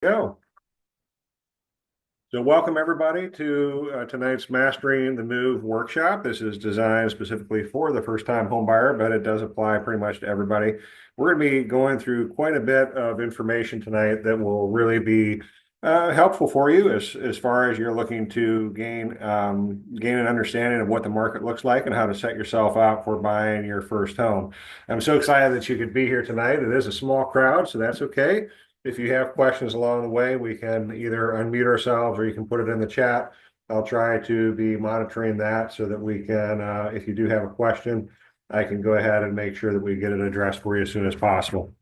Go. So welcome everybody to tonight's Mastering the Move workshop. This is designed specifically for the first-time home buyer, but it does apply pretty much to everybody. We're going to be going through quite a bit of information tonight that will really be helpful for you as far as you're looking to gain an understanding of what the market looks like and how to set yourself up for buying your first home. I'm so excited that you could be here tonight. It is a small crowd, so that's okay. If you have questions along the way, we can either unmute ourselves or you can put it in the chat. I'll try to be monitoring that so that we can, if you do have a question, I can go ahead and make sure that we get it addressed for you as soon as possible.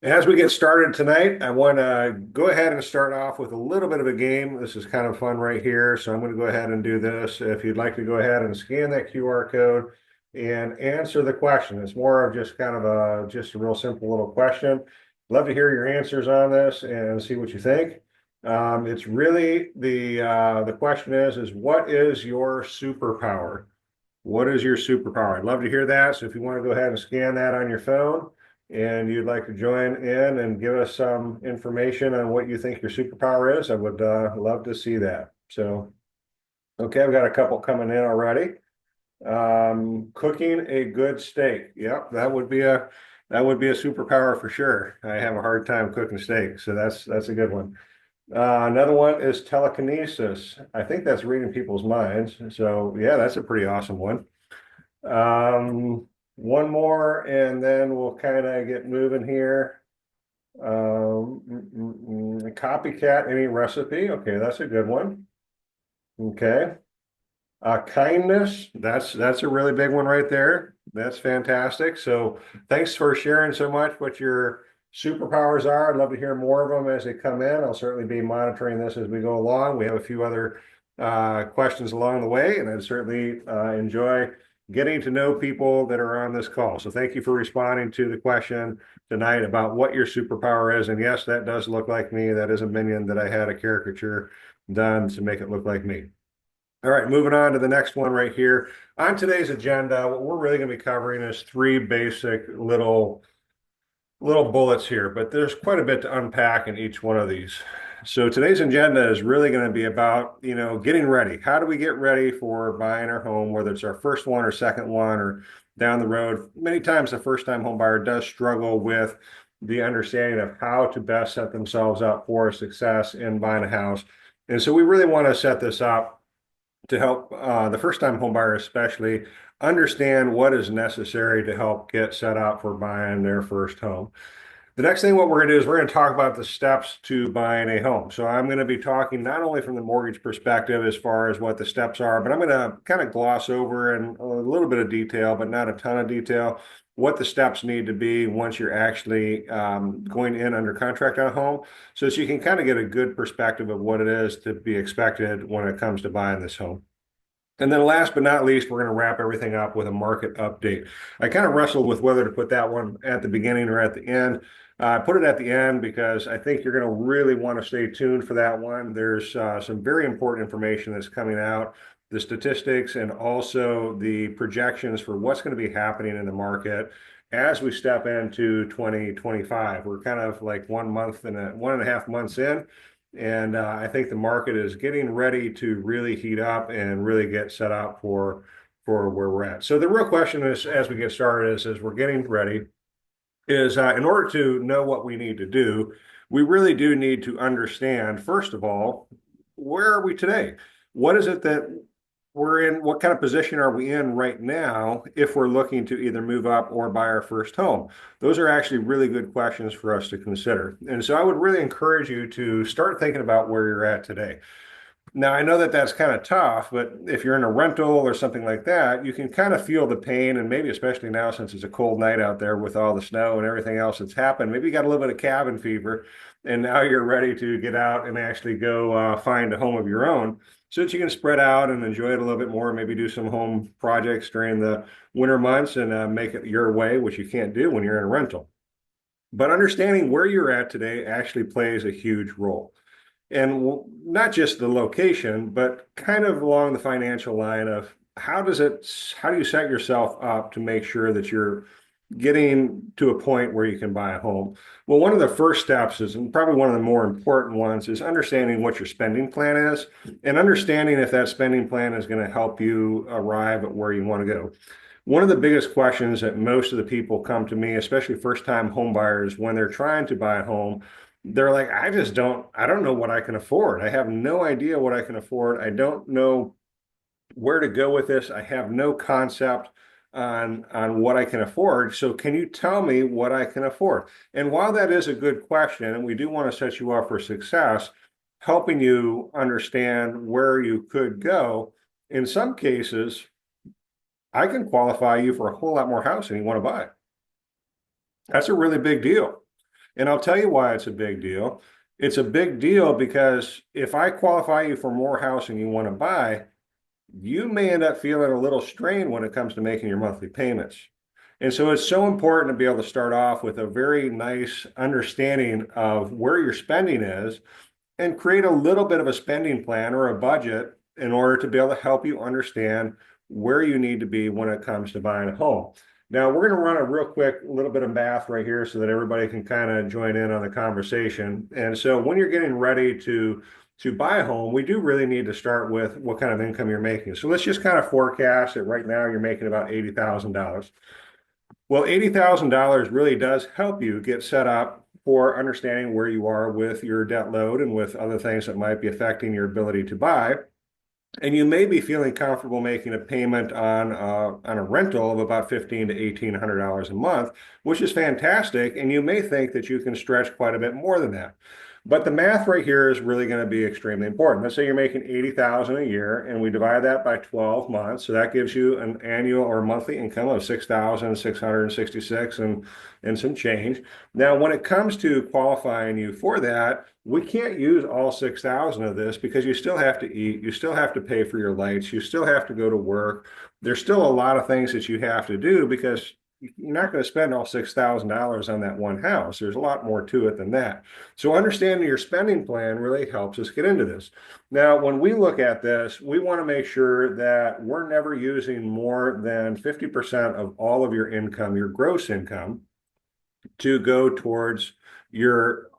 As we get started tonight, I want to go ahead and start off with a little bit of a game. This is kind of fun right here, so I'm going to go ahead and do this. If you'd like to go ahead and scan that QR code and answer the question. It's more of just kind of just a real simple little question. Love to hear your answers on this and see what you think. It's really the question is what is your superpower? What is your superpower? I'd love to hear that. So if you want to go ahead and scan that on your phone and you'd like to join in and give us some information on what you think your superpower is, I would love to see that. So, okay, I've got a couple coming in already. Cooking a good steak. Yep, that would be a superpower for sure. I have a hard time cooking steak, so that's a good one. Another one is telekinesis. I think that's reading people's minds. So yeah, that's a pretty awesome one. One more, and then we'll kind of get moving here. Copycat any recipe. Okay, that's a good one. Okay. Kindness, that's a really big one right there. That's fantastic. So thanks for sharing so much what your superpowers are. I'd love to hear more of them as they come in. I'll certainly be monitoring this as we go along. We have a few other questions along the way, and I'd certainly enjoy getting to know people that are on this call. So thank you for responding to the question tonight about what your superpower is. And yes, that does look like me. That is a minion that I had a caricature done to make it look like me. All right, moving on to the next one right here. On today's agenda, what we're really going to be covering is three basic little bullets here, but there's quite a bit to unpack in each one of these. So today's agenda is really going to be about, getting ready. How do we get ready for buying our home, whether it's our first one or second one or down the road? Many times the first-time home buyer does struggle with the understanding of how to best set themselves up for success in buying a house. And so we really want to set this up to help the first-time home buyer especially understand what is necessary to help get set up for buying their first home. The next thing what we're going to do is we're going to talk about the steps to buying a home. So I'm going to be talking not only from the mortgage perspective as far as what the steps are, but I'm going to kind of gloss over in a little bit of detail, but not a ton of detail, what the steps need to be once you're actually going in under contract on a home, so you can kind of get a good perspective of what it is to be expected when it comes to buying this home. And then last but not least, we're going to wrap everything up with a market update. I kind of wrestled with whether to put that one at the beginning or at the end. I put it at the end because I think you're going to really want to stay tuned for that one. There's some very important information that's coming out, the statistics and also the projections for what's going to be happening in the market as we step into 2025. We're kind of like 1 month and 1.5 months in. And I think the market is getting ready to really heat up and really get set up for where we're at. So the real question is, as we get started, is as we're getting ready, is in order to know what we need to do, we really do need to understand, first of all, where are we today? What is it that we're in? What kind of position are we in right now if we're looking to either move up or buy our first home? Those are actually really good questions for us to consider. And so I would really encourage you to start thinking about where you're at today. Now, I know that that's kind of tough, but if you're in a rental or something like that, you can kind of feel the pain. And maybe especially now, since it's a cold night out there with all the snow and everything else that's happened, maybe you got a little bit of cabin fever and now you're ready to get out and actually go find a home of your own so that you can spread out and enjoy it a little bit more, maybe do some home projects during the winter months and make it your way, which you can't do when you're in a rental. But understanding where you're at today actually plays a huge role. And not just the location, but kind of along the financial line of how do you set yourself up to make sure that you're getting to a point where you can buy a home? Well, one of the first steps is, and probably one of the more important ones, is understanding what your spending plan is and understanding if that spending plan is going to help you arrive at where you want to go. One of the biggest questions that most of the people come to me, especially first-time home buyers, when they're trying to buy a home, they're like, I don't know what I can afford. I have no idea what I can afford. I don't know where to go with this. I have no concept on what I can afford. So can you tell me what I can afford? And while that is a good question, and we do want to set you up for success, helping you understand where you could go, in some cases, I can qualify you for a whole lot more house than you want to buy. That's a really big deal. And I'll tell you why it's a big deal. It's a big deal because if I qualify you for more house than you want to buy, you may end up feeling a little strain when it comes to making your monthly payments. And so it's so important to be able to start off with a very nice understanding of where your spending is and create a little bit of a spending plan or a budget in order to be able to help you understand where you need to be when it comes to buying a home. Now, we're going to run a real quick little bit of math right here so that everybody can kind of join in on the conversation. And so when you're getting ready to buy a home, we do really need to start with what kind of income you're making. So let's just kind of forecast that right now you're making about $80,000. Well, $80,000 really does help you get set up for understanding where you are with your debt load and with other things that might be affecting your ability to buy. And you may be feeling comfortable making a payment on a rental of about $1,500 to $1,800 a month, which is fantastic. And you may think that you can stretch quite a bit more than that. But the math right here is really going to be extremely important. Let's say you're making $80,000 a year, and we divide that by 12 months. So that gives you an annual or monthly income of 6,666 and some change. Now, when it comes to qualifying you for that, we can't use all 6,000 of this because you still have to eat, you still have to pay for your lights, you still have to go to work. There's still a lot of things that you have to do because you're not going to spend all $6,000 on that one house. There's a lot more to it than that. So understanding your spending plan really helps us get into this. Now, when we look at this, we want to make sure that we're never using more than 50% of all of your income, your gross income, to go towards your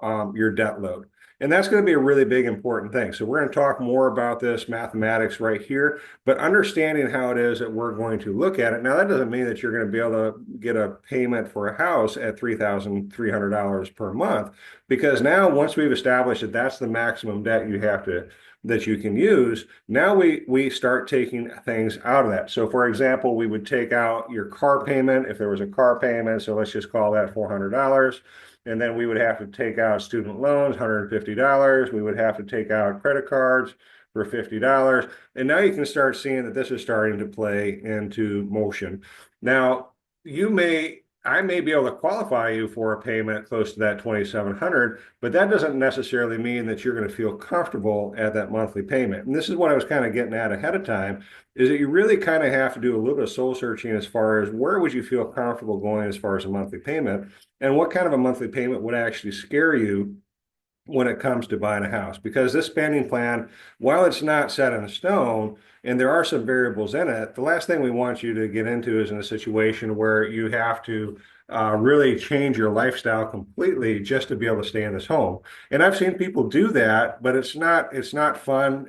debt load. And that's going to be a really big important thing. So we're going to talk more about this mathematics right here, but understanding how it is that we're going to look at it. Now, that doesn't mean that you're going to be able to get a payment for a house at $3,300 per month, because now once we've established that that's the maximum debt that you can use, now we start taking things out of that. So for example, we would take out your car payment if there was a car payment. So let's just call that $400. And then we would have to take out student loans, $150. We would have to take out credit cards for $50. And now you can start seeing that this is starting to play into motion. Now, I may be able to qualify you for a payment close to that 2,700, but that doesn't necessarily mean that you're going to feel comfortable at that monthly payment. And this is what I was kind of getting at ahead of time, is that you really kind of have to do a little bit of soul searching as far as where would you feel comfortable going as far as a monthly payment, and what kind of a monthly payment would actually scare you when it comes to buying a house. Because this spending plan, while it's not set in stone and there are some variables in it, the last thing we want you to get into is in a situation where you have to really change your lifestyle completely just to be able to stay in this home. And I've seen people do that, but it's not fun.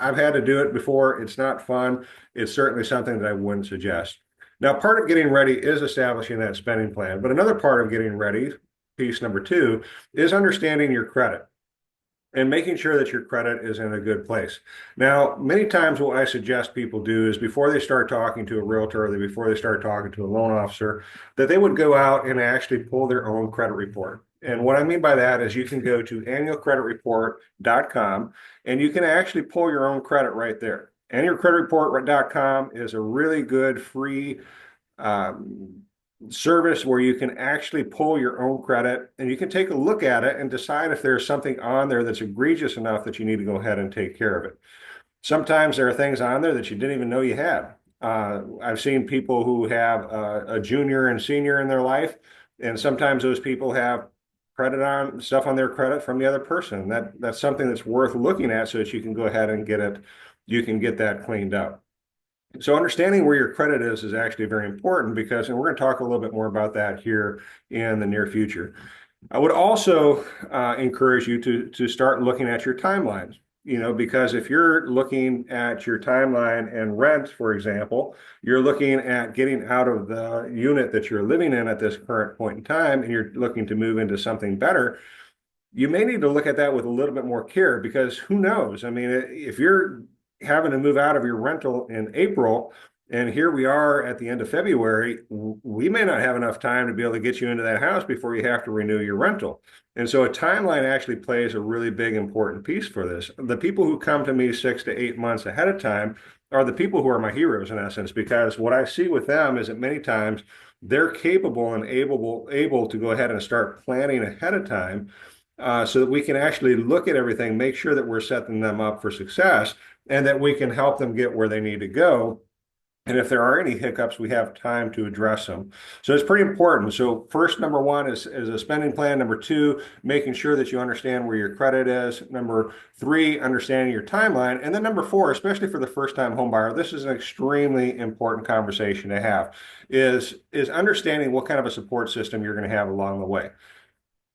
I've had to do it before. It's not fun. It's certainly something that I wouldn't suggest. Now, part of getting ready is establishing that spending plan, but another part of getting ready, piece number two, is understanding your credit and making sure that your credit is in a good place. Now, many times what I suggest people do is before they start talking to a realtor or before they start talking to a loan officer, that they would go out and actually pull their own credit report. And what I mean by that is you can go to annualcreditreport.com and you can actually pull your own credit right there. Annualcreditreport.com is a really good free service where you can actually pull your own credit and you can take a look at it and decide if there's something on there that's egregious enough that you need to go ahead and take care of it. Sometimes there are things on there that you didn't even know you had. I've seen people who have a junior and senior in their life, and sometimes those people have credit on stuff on their credit from the other person. That's something that's worth looking at so that you can go ahead and you can get that cleaned up. So understanding where your credit is actually very important because, and we're going to talk a little bit more about that here in the near future. I would also encourage you to start looking at your timelines. Because if you're looking at your timeline and rent, for example, you're looking at getting out of the unit that you're living in at this current point in time, and you're looking to move into something better. You may need to look at that with a little bit more care because who knows? I mean, if you're having to move out of your rental in April, and here we are at the end of February, we may not have enough time to be able to get you into that house before you have to renew your rental. And so a timeline actually plays a really big, important piece for this. The people who come to me 6 to 8 months ahead of time are the people who are my heroes in essence, because what I see with them is that many times they're capable and able to go ahead and start planning ahead of time, so that we can actually look at everything, make sure that we're setting them up for success, and that we can help them get where they need to go. And if there are any hiccups, we have time to address them. So it's pretty important. So first, number one is a spending plan. Number two, making sure that you understand where your credit is. Number three, understanding your timeline. And then number four, especially for the first-time home buyer, this is an extremely important conversation to have, is understanding what kind of a support system you're going to have along the way.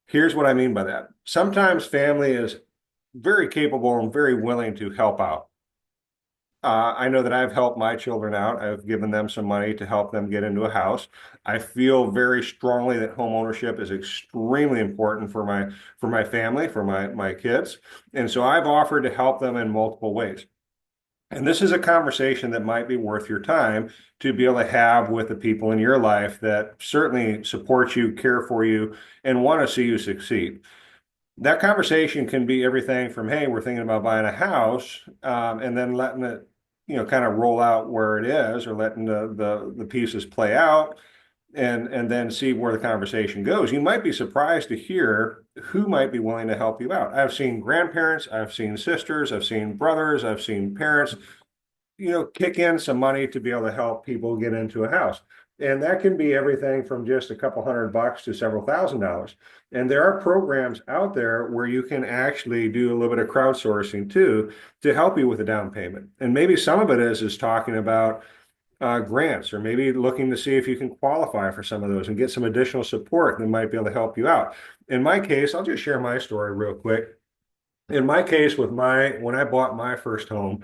Here's what I mean by that. Sometimes family is very capable and very willing to help out. I know that I've helped my children out. I've given them some money to help them get into a house. I feel very strongly that home ownership is extremely important for my family, for my kids. And so I've offered to help them in multiple ways. And this is a conversation that might be worth your time to be able to have with the people in your life that certainly support you, care for you, and want to see you succeed. That conversation can be everything from, hey, we're thinking about buying a house, and then letting it, kind of roll out where it is, or letting the pieces play out, and then see where the conversation goes. You might be surprised to hear who might be willing to help you out. I've seen grandparents, I've seen sisters, I've seen brothers, I've seen parents, kick in some money to be able to help people get into a house. And that can be everything from just a couple $100 to several $1,000s. And there are programs out there where you can actually do a little bit of crowdsourcing too to help you with a down payment. And maybe some of it is talking about grants, or maybe looking to see if you can qualify for some of those and get some additional support that might be able to help you out. In my case, I'll just share my story real quick. In my case, when I bought my first home,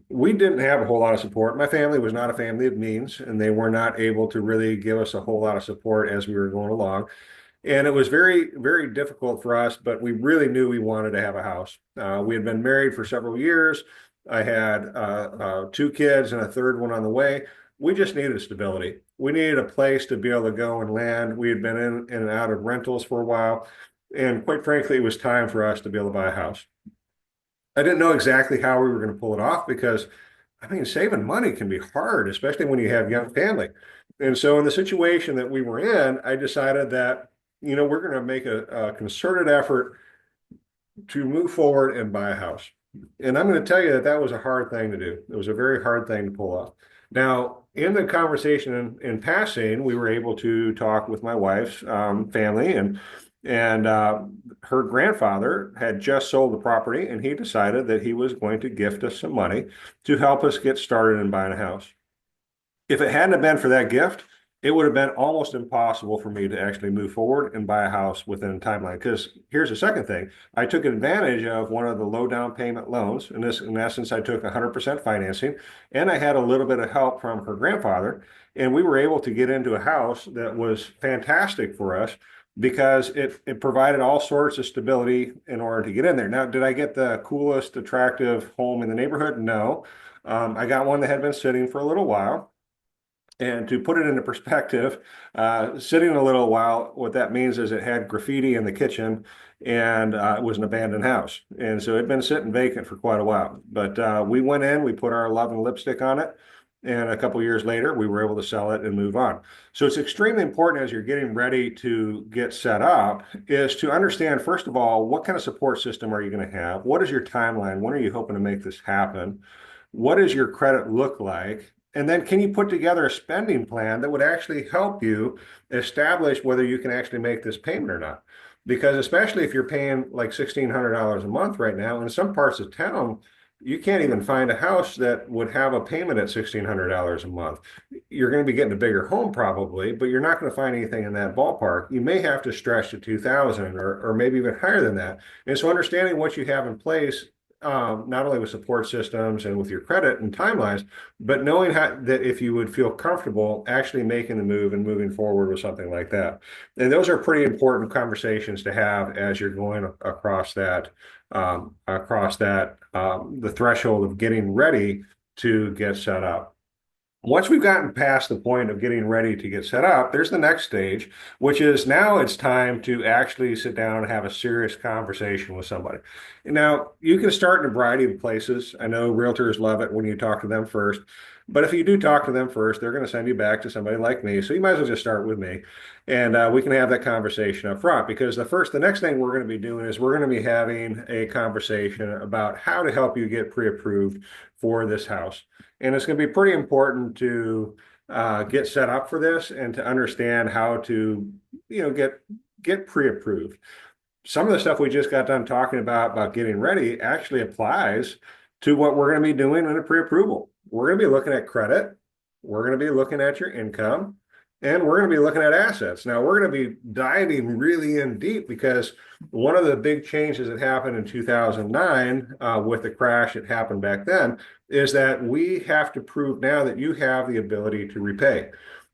we didn't have a whole lot of support. My family was not a family of means, and they were not able to really give us a whole lot of support as we were going along. And it was very, very difficult for us, but we really knew we wanted to have a house. We had been married for several years. I had two kids and a third one on the way. We just needed stability. We needed a place to be able to go and land. We had been in and out of rentals for a while. And quite frankly, it was time for us to be able to buy a house. I didn't know exactly how we were going to pull it off because, I mean, saving money can be hard, especially when you have young family. And so in the situation that we were in, I decided that, we're going to make a concerted effort to move forward and buy a house. And I'm going to tell you that that was a hard thing to do. It was a very hard thing to pull off. Now, in the conversation in passing, we were able to talk with my wife's family, and her grandfather had just sold the property, and he decided that he was going to gift us some money to help us get started in buying a house. If it hadn't have been for that gift, it would have been almost impossible for me to actually move forward and buy a house within a timeline. Because here's the second thing. I took advantage of one of the low down payment loans. In essence, I took 100% financing, and I had a little bit of help from her grandfather. And we were able to get into a house that was fantastic for us because it provided all sorts of stability in order to get in there. Now, did I get the coolest, attractive home in the neighborhood? No. I got one that had been sitting for a little while. And to put it into perspective, sitting a little while, what that means is it had graffiti in the kitchen, and it was an abandoned house. And so it had been sitting vacant for quite a while. But we went in, we put our love and lipstick on it. And a couple of years later, we were able to sell it and move on. So it's extremely important as you're getting ready to get set up is to understand, first of all, what kind of support system are you going to have? What is your timeline? When are you hoping to make this happen? What does your credit look like? And then can you put together a spending plan that would actually help you establish whether you can actually make this payment or not? Because especially if you're paying like $1,600 a month right now, in some parts of town, you can't even find a house that would have a payment at $1,600 a month. You're going to be getting a bigger home probably, but you're not going to find anything in that ballpark. You may have to stretch to 2,000 or maybe even higher than that. And so understanding what you have in place, not only with support systems and with your credit and timelines, but knowing that if you would feel comfortable actually making the move and moving forward with something like that. And those are pretty important conversations to have as you're going the threshold of getting ready to get set up. Once we've gotten past the point of getting ready to get set up, there's the next stage, which is now it's time to actually sit down and have a serious conversation with somebody. Now, you can start in a variety of places. I know realtors love it when you talk to them first, but if you do talk to them first, they're going to send you back to somebody like me. So you might as well just start with me, and we can have that conversation up front. Because the next thing we're going to be doing is we're going to be having a conversation about how to help you get pre-approved for this house. And it's going to be pretty important to get set up for this and to understand how to, get pre-approved. Some of the stuff we just got done talking about getting ready actually applies to what we're going to be doing in a pre-approval. We're going to be looking at credit. We're going to be looking at your income. And we're going to be looking at assets. Now, we're going to be diving really in deep because one of the big changes that happened in 2009 with the crash that happened back then is that we have to prove now that you have the ability to repay.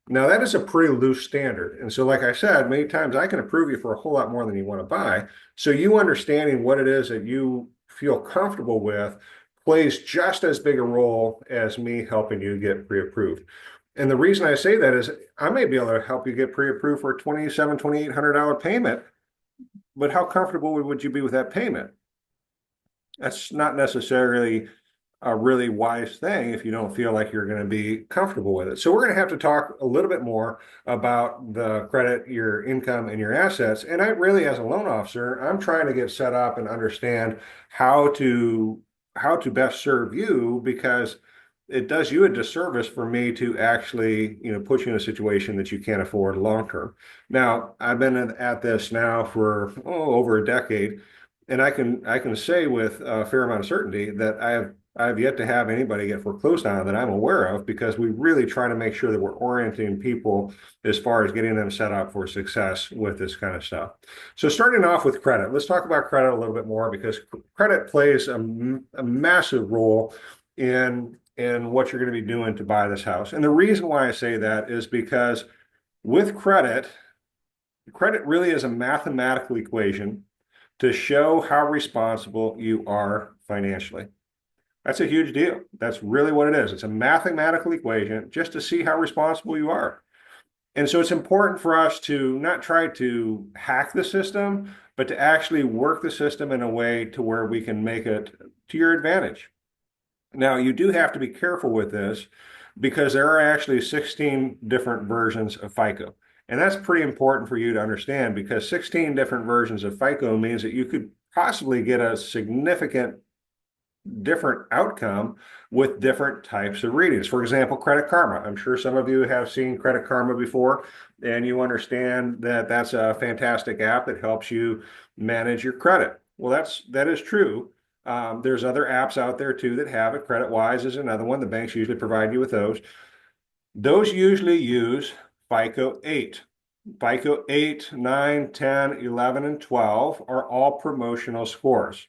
Now, that is a pretty loose standard. And so, like I said, many times I can approve you for a whole lot more than you want to buy. So you understanding what it is that you feel comfortable with plays just as big a role as me helping you get pre-approved. And the reason I say that is I may be able to help you get pre-approved for a $2,700, $2,800 payment, but how comfortable would you be with that payment? That's not necessarily a really wise thing if you don't feel like you're going to be comfortable with it. So we're going to have to talk a little bit more about the credit, your income, and your assets. And I really, as a loan officer, I'm trying to get set up and understand how to best serve you, because it does you a disservice for me to actually, put you in a situation that you can't afford long term. Now, I've been at this now for over a decade, and I can say with a fair amount of certainty that I've yet to have anybody get foreclosed on that I'm aware of, because we really try to make sure that we're orienting people as far as getting them set up for success with this kind of stuff. So starting off with credit, let's talk about credit a little bit more, because credit plays a massive role in what you're going to be doing to buy this house. And the reason why I say that is because with credit really is a mathematical equation to show how responsible you are financially. That's a huge deal. That's really what it is. It's a mathematical equation just to see how responsible you are. And so it's important for us to not try to hack the system, but to actually work the system in a way to where we can make it to your advantage. Now, you do have to be careful with this, because there are actually 16 different versions of FICO. And that's pretty important for you to understand, because 16 different versions of FICO means that you could possibly get a significant different outcome with different types of readings. For example, Credit Karma. I'm sure some of you have seen Credit Karma before, and you understand that that's a fantastic app that helps you manage your credit. Well, that is true. There's other apps out there too that have it. CreditWise is another one. The banks usually provide you with those. Those usually use FICO 8. FICO 8, 9, 10, 11, and 12 are all promotional scores.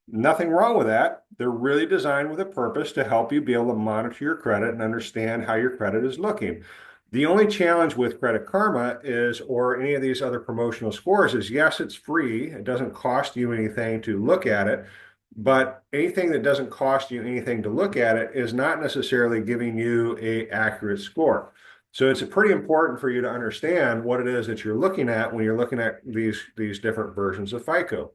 Nothing wrong with that. They're really designed with a purpose to help you be able to monitor your credit and understand how your credit is looking. The only challenge with Credit Karma or any of these other promotional scores is, yes, it's free. It doesn't cost you anything to look at it. But anything that doesn't cost you anything to look at it is not necessarily giving you an accurate score. So it's pretty important for you to understand what it is that you're looking at when you're looking at these different versions of FICO.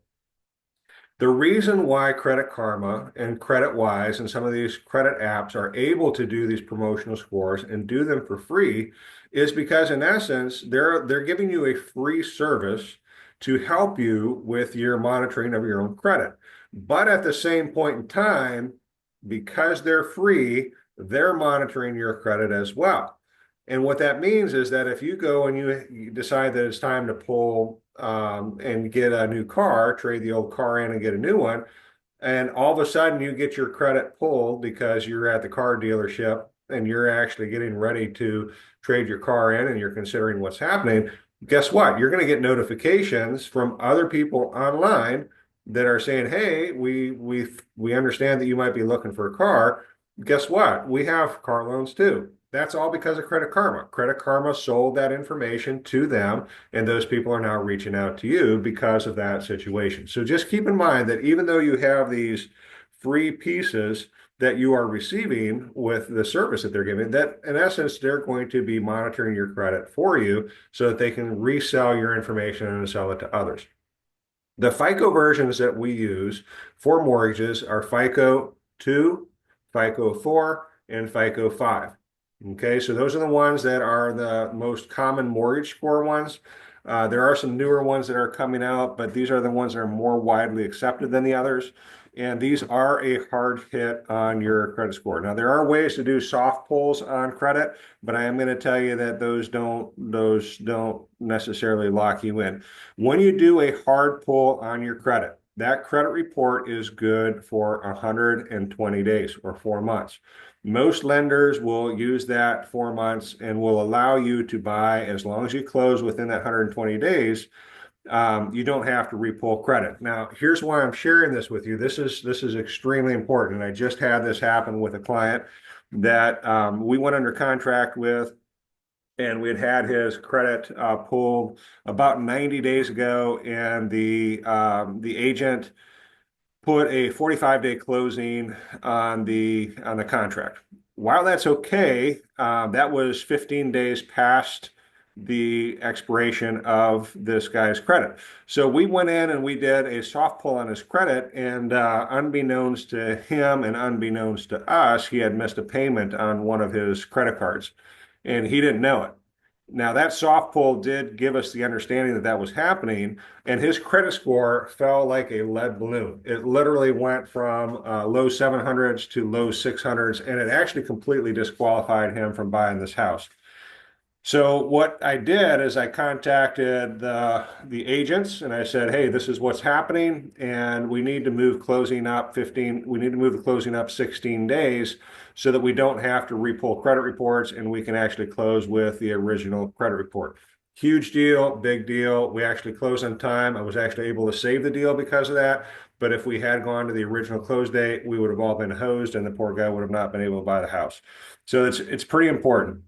The reason why Credit Karma and CreditWise and some of these credit apps are able to do these promotional scores and do them for free is because, in essence, they're giving you a free service to help you with your monitoring of your own credit. But at the same point in time, because they're free, they're monitoring your credit as well. And what that means is that if you go and you decide that it's time to pull and get a new car, trade the old car in and get a new one, and all of a sudden you get your credit pulled because you're at the car dealership and you're actually getting ready to trade your car in and you're considering what's happening, guess what? You're going to get notifications from other people online that are saying, "Hey, we understand that you might be looking for a car. Guess what? We have car loans too." That's all because of Credit Karma. Credit Karma sold that information to them, and those people are now reaching out to you because of that situation. So just keep in mind that even though you have these free pieces that you are receiving with the service that they're giving, that in essence, they're going to be monitoring your credit for you so that they can resell your information and sell it to others. The FICO versions that we use for mortgages are FICO 2, FICO 4, and FICO 5. Okay, so those are the ones that are the most common mortgage score ones. There are some newer ones that are coming out, but these are the ones that are more widely accepted than the others. And these are a hard hit on your credit score. Now, there are ways to do soft pulls on credit, but I am going to tell you that those don't necessarily lock you in. When you do a hard pull on your credit, that credit report is good for 120 days or 4 months. Most lenders will use that 4 months and will allow you to buy as long as you close within that 120 days. You don't have to repull credit. Now, here's why I'm sharing this with you. This is extremely important, and I just had this happen with a client that we went under contract with, and we had his credit pulled about 90 days ago, and the agent put a 45-day closing on the contract. While that's okay, that was 15 days past the expiration of this guy's credit. So we went in and we did a soft pull on his credit, and unbeknownst to him and unbeknownst to us, he had missed a payment on one of his credit cards, and he didn't know it. Now, that soft pull did give us the understanding that that was happening, and his credit score fell like a lead balloon. It literally went from low 700s to low 600s, and it actually completely disqualified him from buying this house. So what I did is I contacted the agents and I said, "Hey, this is what's happening, and we need to move closing up 15. We need to move the closing up 16 days so that we don't have to repull credit reports and we can actually close with the original credit report." Huge deal, big deal. We actually closed on time. I was actually able to save the deal because of that. But if we had gone to the original close date, we would have all been hosed, and the poor guy would have not been able to buy the house. So it's pretty important.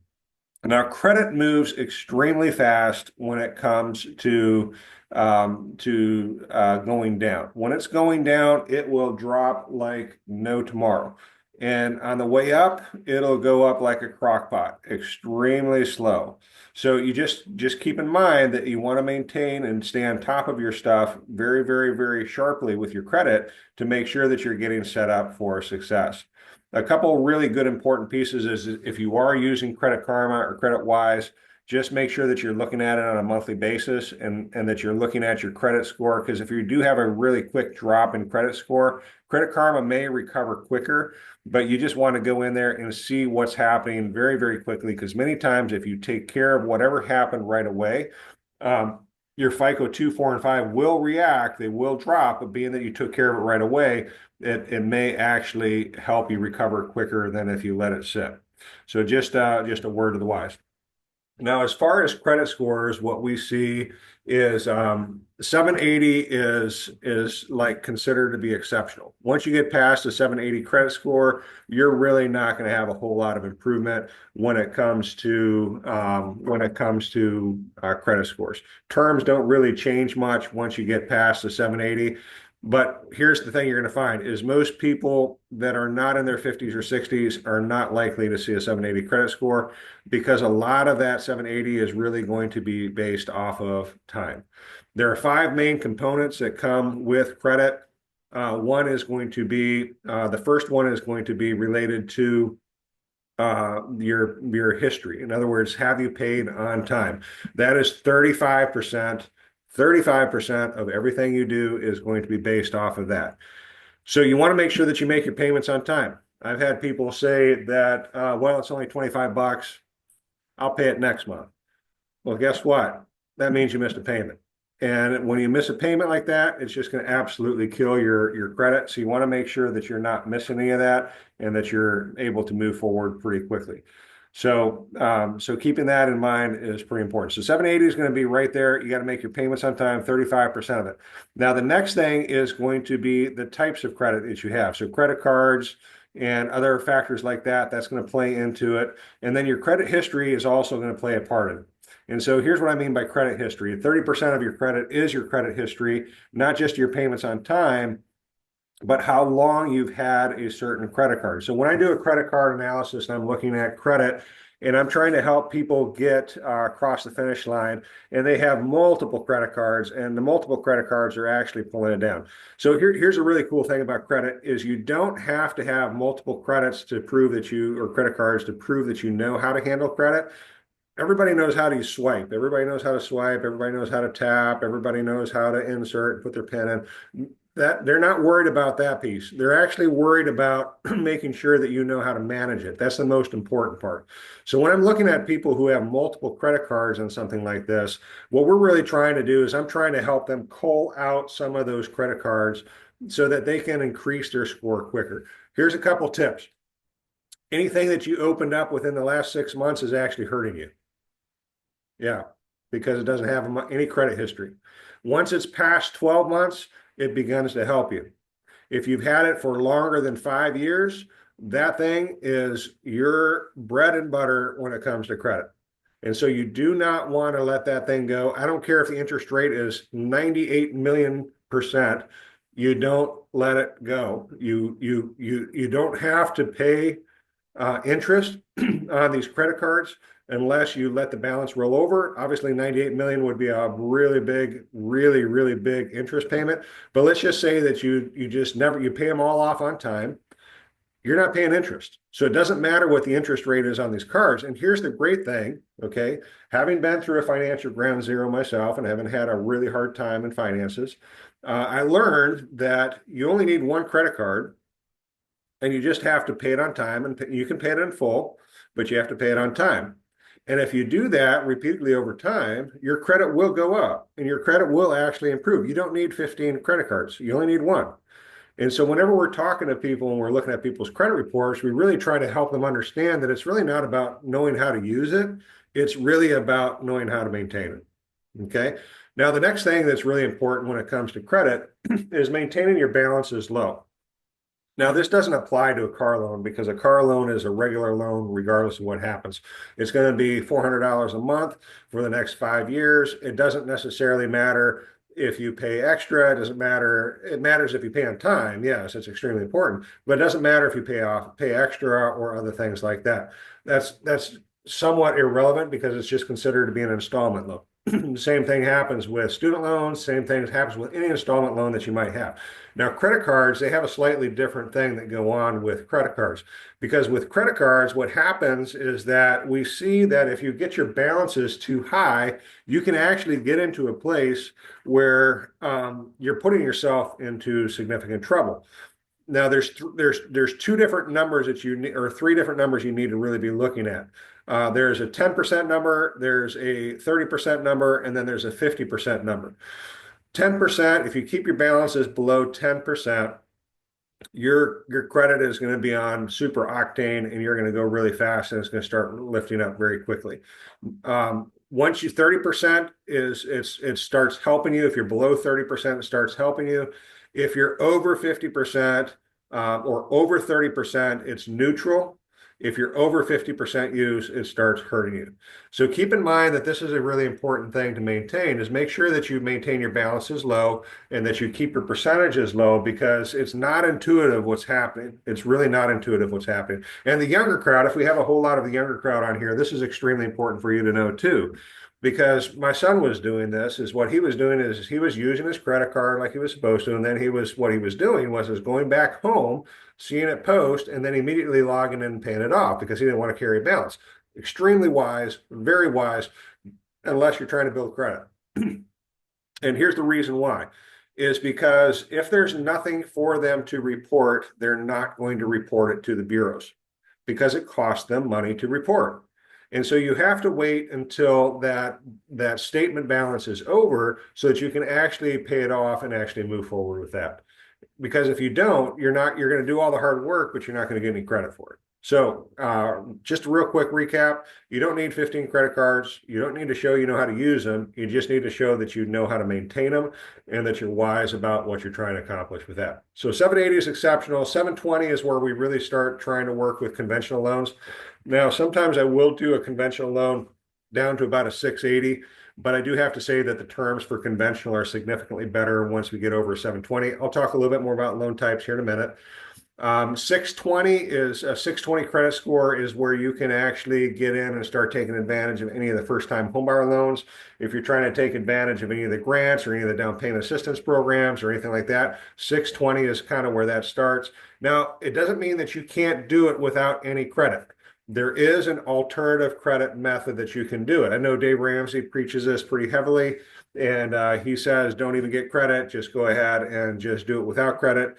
Now, credit moves extremely fast when it comes to going down. When it's going down, it will drop like no tomorrow. And on the way up, it'll go up like a crock pot, extremely slow. So you just keep in mind that you want to maintain and stay on top of your stuff very, very, very sharply with your credit to make sure that you're getting set up for success. A couple really good important pieces is if you are using Credit Karma or Credit Wise, just make sure that you're looking at it on a monthly basis and that you're looking at your credit score. Because if you do have a really quick drop in credit score, Credit Karma may recover quicker, but you just want to go in there and see what's happening very, very quickly. Because many times, if you take care of whatever happened right away, um, your FICO 2, 4, and 5 will react. They will drop, but being that you took care of it right away, it may actually help you recover quicker than if you let it sit. So just a word to the wise. Now, as far as credit scores, what we see is 780 is like considered to be exceptional. Once you get past a 780 credit score, you're really not going to have a whole lot of improvement when it comes to credit scores. Terms don't really change much once you get past the 780. But here's the thing you're going to find is most people that are not in their 50s or 60s are not likely to see a 780 credit score because a lot of that 780 is really going to be based off of time. There are five main components that come with credit. One is going to be, the first one is going to be related to your history. In other words, have you paid on time? That is 35%. 35% of everything you do is going to be based off of that. So you want to make sure that you make your payments on time. I've had people say that, well, it's only 25 bucks. I'll pay it next month. Well, guess what? That means you missed a payment. And when you miss a payment like that, it's just going to absolutely kill your credit. So you want to make sure that you're not missing any of that and that you're able to move forward pretty quickly. So keeping that in mind is pretty important. So 780 is going to be right there. You got to make your payments on time, 35% of it. Now, the next thing is going to be the types of credit that you have. So credit cards and other factors like that, that's going to play into it. And then your credit history is also going to play a part in it. And so here's what I mean by credit history. 30% of your credit is your credit history, not just your payments on time, but how long you've had a certain credit card. So when I do a credit card analysis and I'm looking at credit and I'm trying to help people get across the finish line and they have multiple credit cards and the multiple credit cards are actually pulling it down. So here's a really cool thing about credit is you don't have to have multiple credits to prove that you, or credit cards to prove that you know how to handle credit. Everybody knows how to swipe. Everybody knows how to swipe. Everybody knows how to tap. Everybody knows how to insert and put their pin in. That they're not worried about that piece. They're actually worried about making sure that you know how to manage it. That's the most important part. So when I'm looking at people who have multiple credit cards and something like this, what we're really trying to do is I'm trying to help them cull out some of those credit cards so that they can increase their score quicker. Here's a couple tips. Anything that you opened up within the last 6 months is actually hurting you. Yeah, because it doesn't have any credit history. Once it's past 12 months, it begins to help you. If you've had it for longer than 5 years, that thing is your bread and butter when it comes to credit. And so you do not want to let that thing go. I don't care if the interest rate is 98 million%. You don't let it go. You don't have to pay interest on these credit cards unless you let the balance roll over. Obviously, 98 million would be a really big, really big interest payment. But let's just say that you just never you pay them all off on time. You're not paying interest. So it doesn't matter what the interest rate is on these cards. And here's the great thing, okay? Having been through a financial ground zero myself and having had a really hard time in finances, I learned that you only need one credit card and you just have to pay it on time, and you can pay it in full, but you have to pay it on time. And if you do that repeatedly over time, your credit will go up and your credit will actually improve. You don't need 15 credit cards. You only need one. And so whenever we're talking to people and we're looking at people's credit reports, we really try to help them understand that it's really not about knowing how to use it. It's really about knowing how to maintain it. Okay. Now, the next thing that's really important when it comes to credit is maintaining your balances low. Now, this doesn't apply to a car loan because a car loan is a regular loan regardless of what happens. It's going to be $400 a month for the next 5 years. It doesn't necessarily matter if you pay extra. It doesn't matter. It matters if you pay on time. Yes, it's extremely important, but it doesn't matter if you pay extra or other things like that. That's somewhat irrelevant because it's just considered to be an installment loan. Same thing happens with student loans. Same thing happens with any installment loan that you might have. Now, credit cards, they have a slightly different thing that go on with credit cards. Because with credit cards, what happens is that we see that if you get your balances too high, you can actually get into a place where you're putting yourself into significant trouble. Now, there's two different numbers that you need, or three different numbers you need to really be looking at. There's a 10% number, there's a 30% number, and then there's a 50% number. 10%, if you keep your balances below 10%, your credit is going to be on super octane and you're going to go really fast and it's going to start lifting up very quickly. Once you 30% it starts helping you. If you're below 30%, it starts helping you. If you're over 50% or over 30%, it's neutral. If you're over 50% use, it starts hurting you. So keep in mind that this is a really important thing to maintain, is make sure that you maintain your balances low and that you keep your percentages low, because it's not intuitive what's happening. It's really not intuitive what's happening. And the younger crowd, if we have a whole lot of the younger crowd on here, this is extremely important for you to know too. Because my son was doing this, is what he was doing is he was using his credit card like he was supposed to, and then what he was doing was going back home, seeing it post, and then immediately logging in and paying it off because he didn't want to carry a balance. Extremely wise, very wise, unless you're trying to build credit. And here's the reason why, is because if there's nothing for them to report, they're not going to report it to the bureaus because it costs them money to report. And so you have to wait until that statement balance is over so that you can actually pay it off and actually move forward with that. Because if you don't, you're going to do all the hard work, but you're not going to get any credit for it. So just a real quick recap, you don't need 15 credit cards. You don't need to show you know how to use them. You just need to show that you know how to maintain them and that you're wise about what you're trying to accomplish with that. So 780 is exceptional. 720 is where we really start trying to work with conventional loans. Now, sometimes I will do a conventional loan down to about a 680. But I do have to say that the terms for conventional are significantly better once we get over 720. I'll talk a little bit more about loan types here in a minute. 620 is a 620 credit score is where you can actually get in and start taking advantage of any of the first-time homebuyer loans. If you're trying to take advantage of any of the grants or any of the down payment assistance programs or anything like that, 620 is kind of where that starts. Now, it doesn't mean that you can't do it without any credit. There is an alternative credit method that you can do it. I know Dave Ramsey preaches this pretty heavily, and he says, don't even get credit, just go ahead and just do it without credit.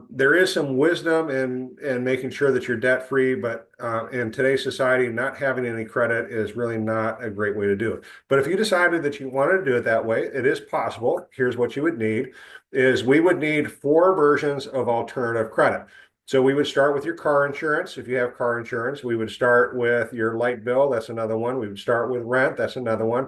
There is some wisdom in making sure that you're debt free, but in today's society, not having any credit is really not a great way to do it. But if you decided that you wanted to do it that way, it is possible. Here's what you would need is we would need 4 versions of alternative credit. So we would start with your car insurance. If you have car insurance, we would start with your light bill. That's another one. We would start with rent. That's another one.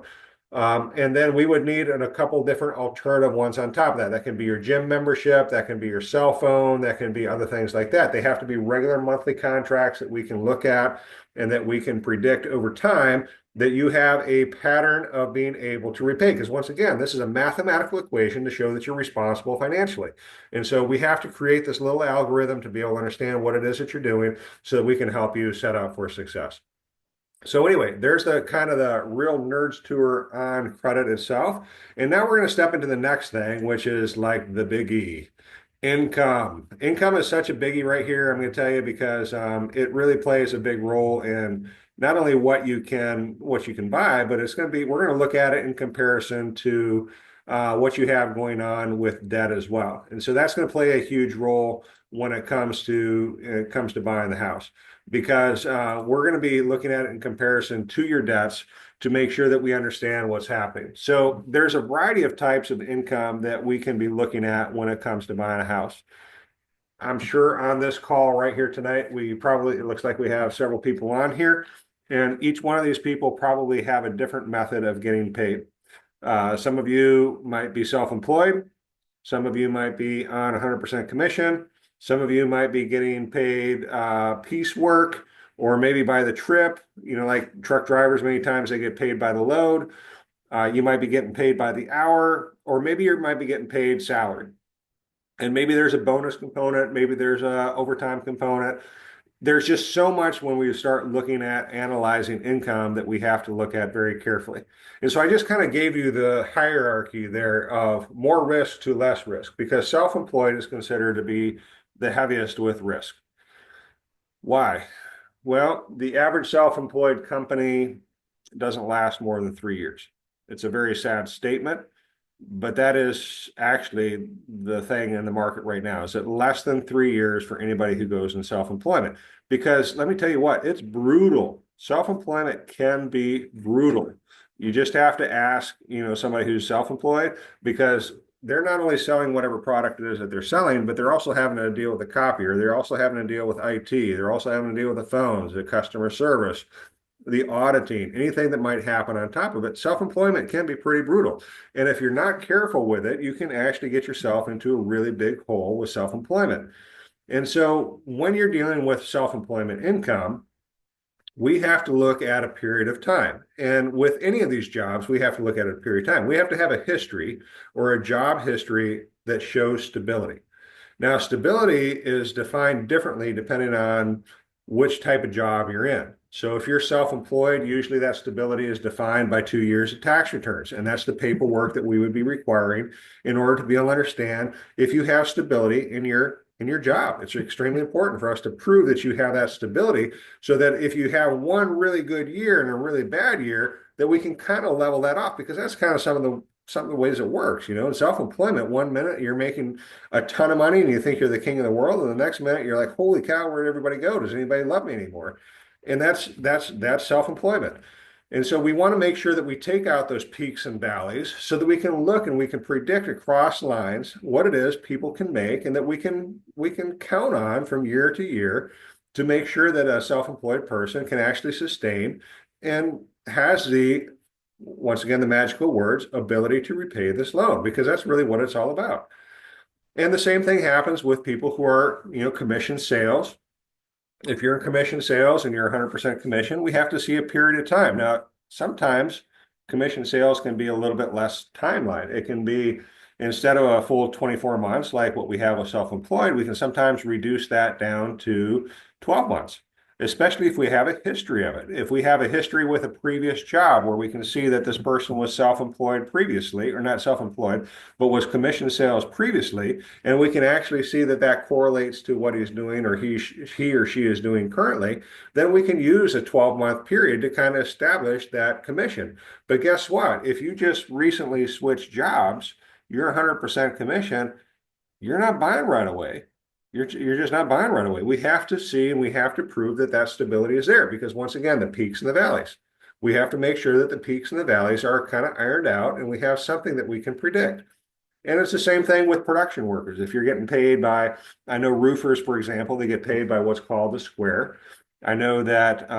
And then we would need a couple different alternative ones on top of that. That can be your gym membership. That can be your cell phone. That can be other things like that. They have to be regular monthly contracts that we can look at and that we can predict over time that you have a pattern of being able to repay. Because once again, this is a mathematical equation to show that you're responsible financially. And so we have to create this little algorithm to be able to understand what it is that you're doing so that we can help you set up for success. So anyway, there's the kind of the real nerds tour on credit itself. And now we're going to step into the next thing, which is like the big E. Income. Income is such a biggie right here, I'm going to tell you, because it really plays a big role in not only what you can buy, but it's going to be, we're going to look at it in comparison to what you have going on with debt as well. And so that's going to play a huge role when it comes to buying the house, because we're going to be looking at it in comparison to your debts to make sure that we understand what's happening. So there's a variety of types of income that we can be looking at when it comes to buying a house. I'm sure on this call right here tonight, it looks like we have several people on here, and each one of these people probably have a different method of getting paid. Some of you might be self-employed. Some of you might be on 100% commission. Some of you might be getting paid piecework or maybe by the trip. You know, like truck drivers, many times they get paid by the load. You might be getting paid by the hour, or maybe you might be getting paid salaried. And maybe there's a bonus component. Maybe there's a overtime component. There's just so much when we start looking at analyzing income that we have to look at very carefully. And so I just kind of gave you the hierarchy there of more risk to less risk, because self-employed is considered to be the heaviest with risk. Why? Well, the average self-employed company doesn't last more than 3 years. It's a very sad statement, but that is actually the thing in the market right now, is that less than 3 years for anybody who goes in self-employment. Because let me tell you what, it's brutal. Self-employment can be brutal. You just have to ask, somebody who's self-employed, because they're not only selling whatever product it is that they're selling, but they're also having to deal with the copier. They're also having to deal with IT. They're also having to deal with the phones, the customer service, the auditing, anything that might happen on top of it. Self-employment can be pretty brutal. And if you're not careful with it, you can actually get yourself into a really big hole with self-employment. And so when you're dealing with self-employment income, we have to look at a period of time. And with any of these jobs, we have to look at a period of time. We have to have a history or a job history that shows stability. Now, stability is defined differently depending on which type of job you're in. So if you're self-employed, usually that stability is defined by 2 years of tax returns. And that's the paperwork that we would be requiring in order to be able to understand if you have stability in your job. It's extremely important for us to prove that you have that stability, so that if you have one really good year and a really bad year, that we can kind of level that off, because that's kind of some of the ways it works. In self-employment, 1 minute you're making a ton of money and you think you're the king of the world, and the next minute you're like, holy cow, where'd everybody go? Does anybody love me anymore? And that's self-employment. And so we want to make sure that we take out those peaks and valleys so that we can look and we can predict across lines what it is people can make and that we can count on from year to year to make sure that a self-employed person can actually sustain and has the, once again, the magical words, ability to repay this loan, because that's really what it's all about. And the same thing happens with people who are, commission sales. If you're in commission sales and you're 100% commission, we have to see a period of time. Now, sometimes commission sales can be a little bit less timeline. It can be, instead of a full 24 months, like what we have with self-employed, we can sometimes reduce that down to 12 months, especially if we have a history of it. If we have a history with a previous job where we can see that this person was self-employed previously, or not self-employed, but was commission sales previously, and we can actually see that that correlates to what he's doing, or he or she is doing currently, then we can use a 12-month period to kind of establish that commission. But guess what? If you just recently switched jobs, you're 100% commission, you're not buying right away. You're just not buying right away. We have to see and we have to prove that that stability is there, because once again, the peaks and the valleys. We have to make sure that the peaks and the valleys are kind of ironed out and we have something that we can predict. And it's the same thing with production workers. If you're getting paid by, I know roofers, for example, they get paid by what's called the square. I know that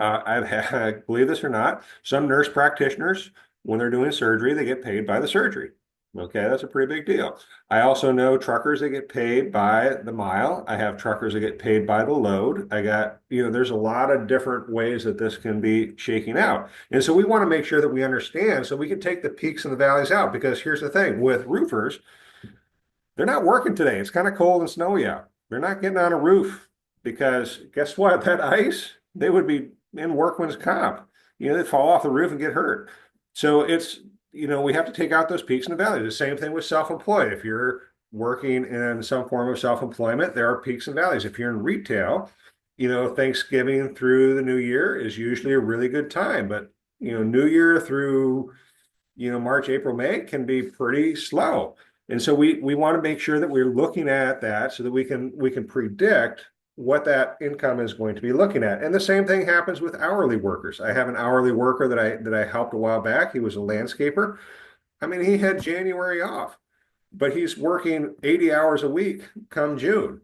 I've had, believe this or not, some nurse practitioners, when they're doing surgery, they get paid by the surgery. Okay, that's a pretty big deal. I also know truckers that get paid by the mile. I have truckers that get paid by the load. I got, there's a lot of different ways that this can be shaking out. And so we want to make sure that we understand so we can take the peaks and the valleys out. Because here's the thing with roofers, they're not working today. It's kind of cold and snowy out. They're not getting on a roof because guess what? That ice, they would be in workman's comp. They'd fall off the roof and get hurt. So we have to take out those peaks and the valleys. The same thing with self-employed. If you're working in some form of self-employment, there are peaks and valleys. If you're in retail, Thanksgiving through the new year is usually a really good time. But, New Year through, March, April, May can be pretty slow. And so we want to make sure that we're looking at that so that we can predict what that income is going to be looking at. And the same thing happens with hourly workers. I have an hourly worker that I helped a while back. He was a landscaper. I mean, he had January off, but he's working 80 hours a week come June.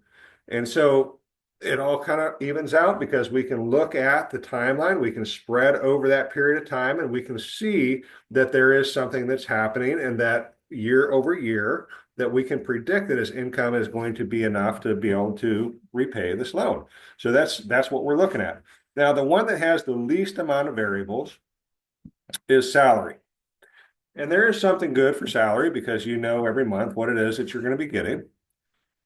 And so it all kind of evens out because we can look at the timeline, we can spread over that period of time, and we can see that there is something that's happening and that year over year that we can predict that his income is going to be enough to be able to repay this loan. So that's what we're looking at. Now, the one that has the least amount of variables is salary. And there is something good for salary because you know every month what it is that you're going to be getting.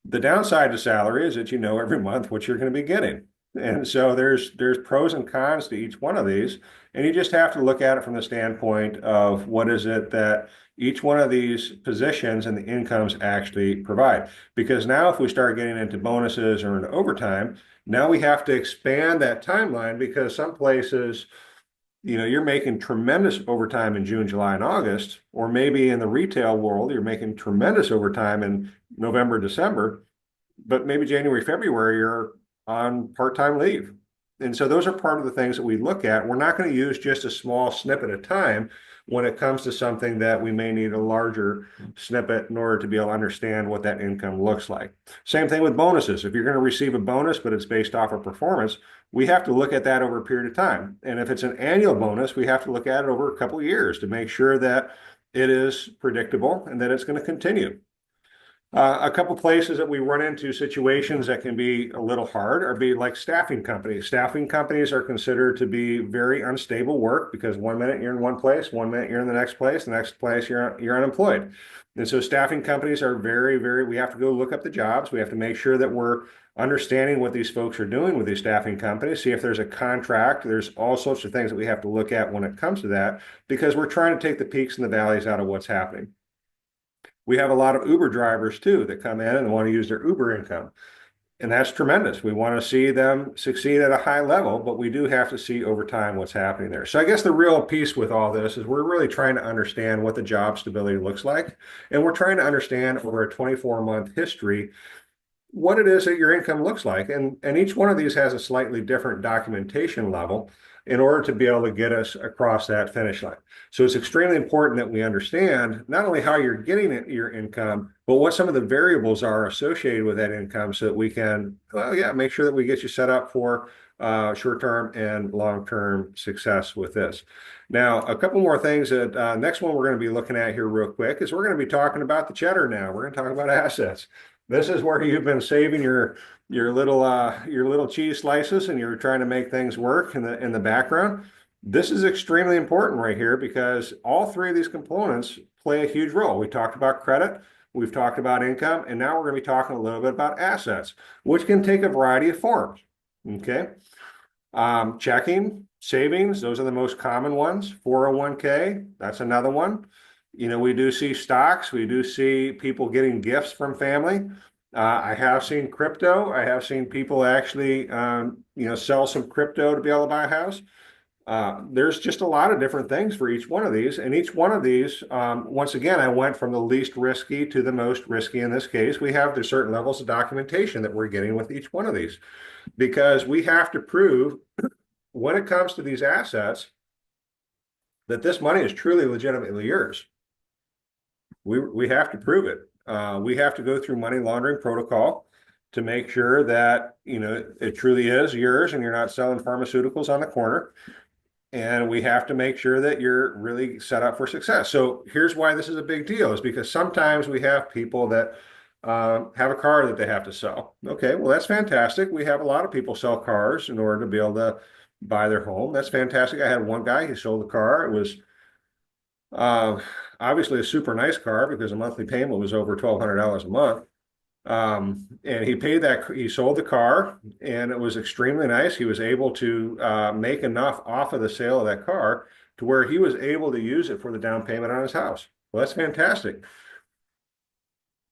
The downside to salary is that you know every month what you're going to be getting. And so there's pros and cons to each one of these. And you just have to look at it from the standpoint of what is it that each one of these positions and the incomes actually provide. Because now if we start getting into bonuses or into overtime, now we have to expand that timeline because some places, you're making tremendous overtime in June, July, and August, or maybe in the retail world, you're making tremendous overtime in November, December, but maybe January, February, you're on part-time leave. And so those are part of the things that we look at. We're not going to use just a small snippet of time when it comes to something that we may need a larger snippet in order to be able to understand what that income looks like. Same thing with bonuses. If you're going to receive a bonus, but it's based off of performance, we have to look at that over a period of time. And if it's an annual bonus, we have to look at it over a couple of years to make sure that it is predictable and that it's going to continue. A couple places that we run into situations that can be a little hard are be like staffing companies. Staffing companies are considered to be very unstable work because 1 minute you're in one place, 1 minute you're in the next place you're unemployed. And so staffing companies are very, very, we have to go look up the jobs. We have to make sure that we're understanding what these folks are doing with these staffing companies, see if there's a contract. There's all sorts of things that we have to look at when it comes to that because we're trying to take the peaks and the valleys out of what's happening. We have a lot of Uber drivers too that come in and want to use their Uber income. And that's tremendous. We want to see them succeed at a high level, but we do have to see over time what's happening there. So I guess the real piece with all this is we're really trying to understand what the job stability looks like. And we're trying to understand over a 24-month history what it is that your income looks like. And each one of these has a slightly different documentation level in order to be able to get us across that finish line. So it's extremely important that we understand not only how you're getting your income, but what some of the variables are associated with that income so that we can, well, yeah, make sure that we get you set up for short-term and long-term success with this. Now, a couple more things that next one we're going to be looking at here real quick is we're going to be talking about the cheddar now. We're going to talk about assets. This is where you've been saving your little cheese slices and you're trying to make things work in the background. This is extremely important right here because all three of these components play a huge role. We talked about credit, we've talked about income, and now we're going to be talking a little bit about assets, which can take a variety of forms. Okay. Checking, savings, those are the most common ones. 401k, that's another one. We do see stocks. We do see people getting gifts from family. I have seen crypto. I have seen people actually, sell some crypto to be able to buy a house. There's just a lot of different things for each one of these. And each one of these, once again, I went from the least risky to the most risky in this case. We have the certain levels of documentation that we're getting with each one of these because we have to prove when it comes to these assets that this money is truly legitimately yours. We have to prove it. We have to go through money laundering protocol to make sure that it truly is yours and you're not selling pharmaceuticals on the corner. And we have to make sure that you're really set up for success. So here's why this is a big deal, is because sometimes we have people that have a car that they have to sell. Okay, well, that's fantastic. We have a lot of people sell cars in order to be able to buy their home. That's fantastic. I had one guy, he sold a car. It was uh, obviously a super nice car because the monthly payment was over $1,200 a month. And he sold the car and it was extremely nice. He was able to make enough off of the sale of that car to where he was able to use it for the down payment on his house. Well, that's fantastic.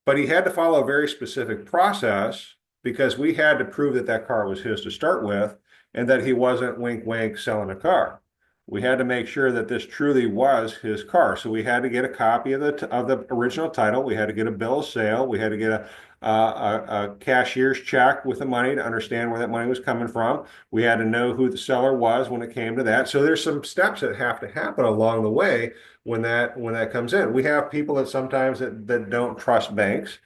But he had to follow a very specific process because we had to prove that that car was his to start with and that he wasn't wink, wink selling a car. We had to make sure that this truly was his car. So we had to get a copy of the original title. We had to get a bill of sale. We had to get a cashier's check with the money to understand where that money was coming from. We had to know who the seller was when it came to that. So there's some steps that have to happen along the way when that comes in. We have people that sometimes that don't trust banks.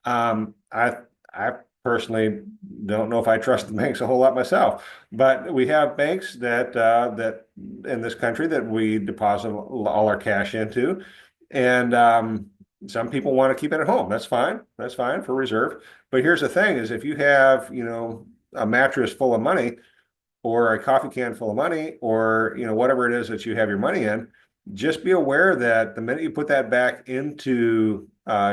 I personally don't know if I trust the banks a whole lot myself, but we have banks that in this country that we deposit all our cash into, and some people want to keep it at home. That's fine. That's fine for reserve. But here's the thing: is if you have a mattress full of money, or a coffee can full of money, or whatever it is that you have your money in, just be aware that the minute you put that back into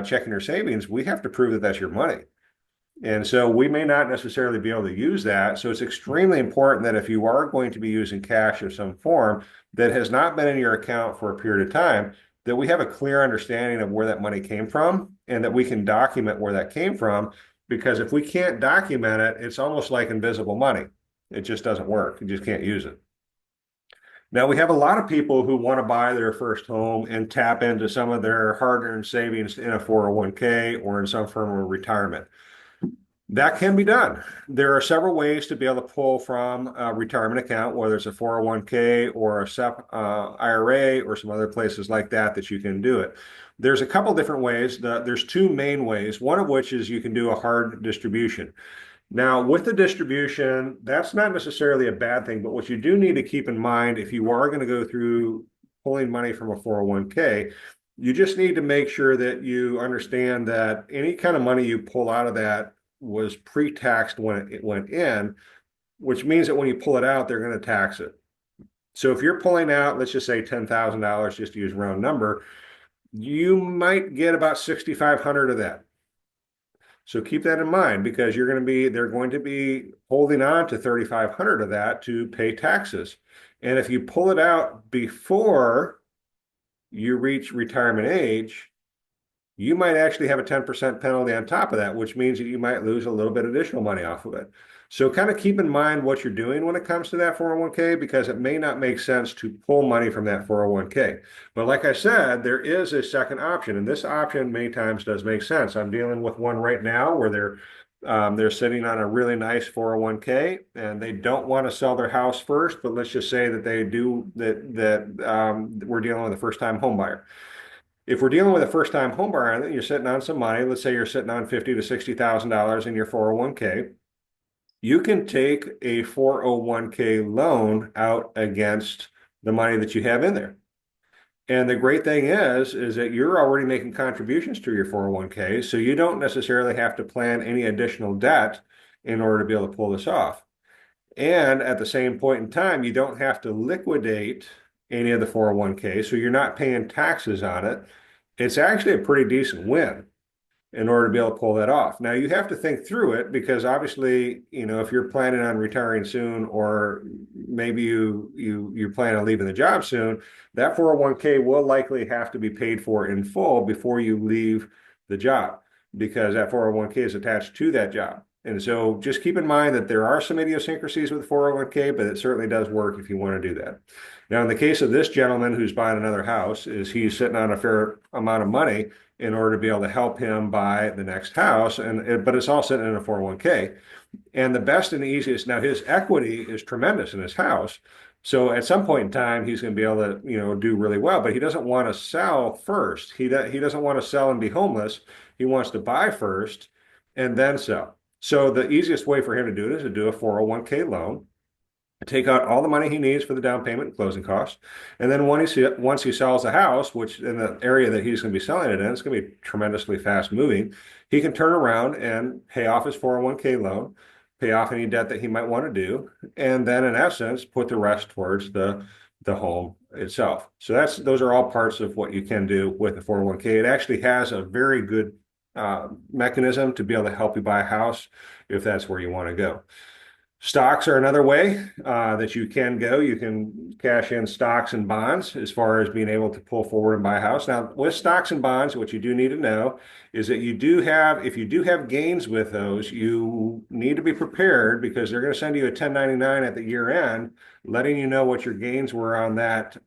checking your savings, we have to prove that that's your money. And so we may not necessarily be able to use that. So it's extremely important that if you are going to be using cash of some form that has not been in your account for a period of time, that we have a clear understanding of where that money came from and that we can document where that came from. Because if we can't document it, it's almost like invisible money. It just doesn't work. You just can't use it. Now, we have a lot of people who want to buy their first home and tap into some of their hard-earned savings in a 401k or in some form of retirement. That can be done. There are several ways to be able to pull from a retirement account, whether it's a 401k or a SEP IRA or some other places like that you can do it. There's a couple different ways. There's two main ways, one of which is you can do a hard distribution. Now, with the distribution, that's not necessarily a bad thing, but what you do need to keep in mind if you are going to go through pulling money from a 401k, you just need to make sure that you understand that any kind of money you pull out of that was pre-taxed when it went in, which means that when you pull it out, they're going to tax it. So if you're pulling out, let's just say $10,000, just to use a round number, you might get about 6,500 of that. So keep that in mind because they're going to be holding on to 3,500 of that to pay taxes. And if you pull it out before you reach retirement age, you might actually have a 10% penalty on top of that, which means that you might lose a little bit additional money off of it. So kind of keep in mind what you're doing when it comes to that 401k, because it may not make sense to pull money from that 401k. But like I said, there is a second option, and this option many times does make sense. I'm dealing with one right now where They're sitting on a really nice 401k and they don't want to sell their house first, but let's just say that they do that we're dealing with a first-time home buyer. If we're dealing with a first-time home buyer, then you're sitting on some money. Let's say you're sitting on $50,000 to $60,000 in your 401k. You can take a 401k loan out against the money that you have in there. And the great thing is that you're already making contributions to your 401k, so you don't necessarily have to plan any additional debt in order to be able to pull this off. And at the same point in time, you don't have to liquidate any of the 401k, so you're not paying taxes on it. It's actually a pretty decent win in order to be able to pull that off. Now you have to think through it because obviously, if you're planning on retiring soon, or maybe you plan on leaving the job soon, that 401k will likely have to be paid for in full before you leave the job because that 401k is attached to that job. And so just keep in mind that there are some idiosyncrasies with 401k, but it certainly does work if you want to do that. Now, in the case of this gentleman who's buying another house, is he's sitting on a fair amount of money in order to be able to help him buy the next house, but it's all sitting in a 401k. And the best and the easiest, now his equity is tremendous in his house. So at some point in time, he's going to be able to, do really well, but he doesn't want to sell first. He doesn't want to sell and be homeless. He wants to buy first and then sell. So the easiest way for him to do it is to do a 401k loan, take out all the money he needs for the down payment and closing costs. And then once he sells the house, which in the area that he's going to be selling it in, it's going to be tremendously fast moving. He can turn around and pay off his 401k loan, pay off any debt that he might want to do, and then in essence, put the rest towards the home itself. So those are all parts of what you can do with the 401k. It actually has a very good mechanism to be able to help you buy a house if that's where you want to go. Stocks are another way that you can go. You can cash in stocks and bonds as far as being able to pull forward and buy a house. Now, with stocks and bonds, what you do need to know is that if you do have gains with those, you need to be prepared because they're going to send you a 1099 at the year end, letting you know what your gains were on that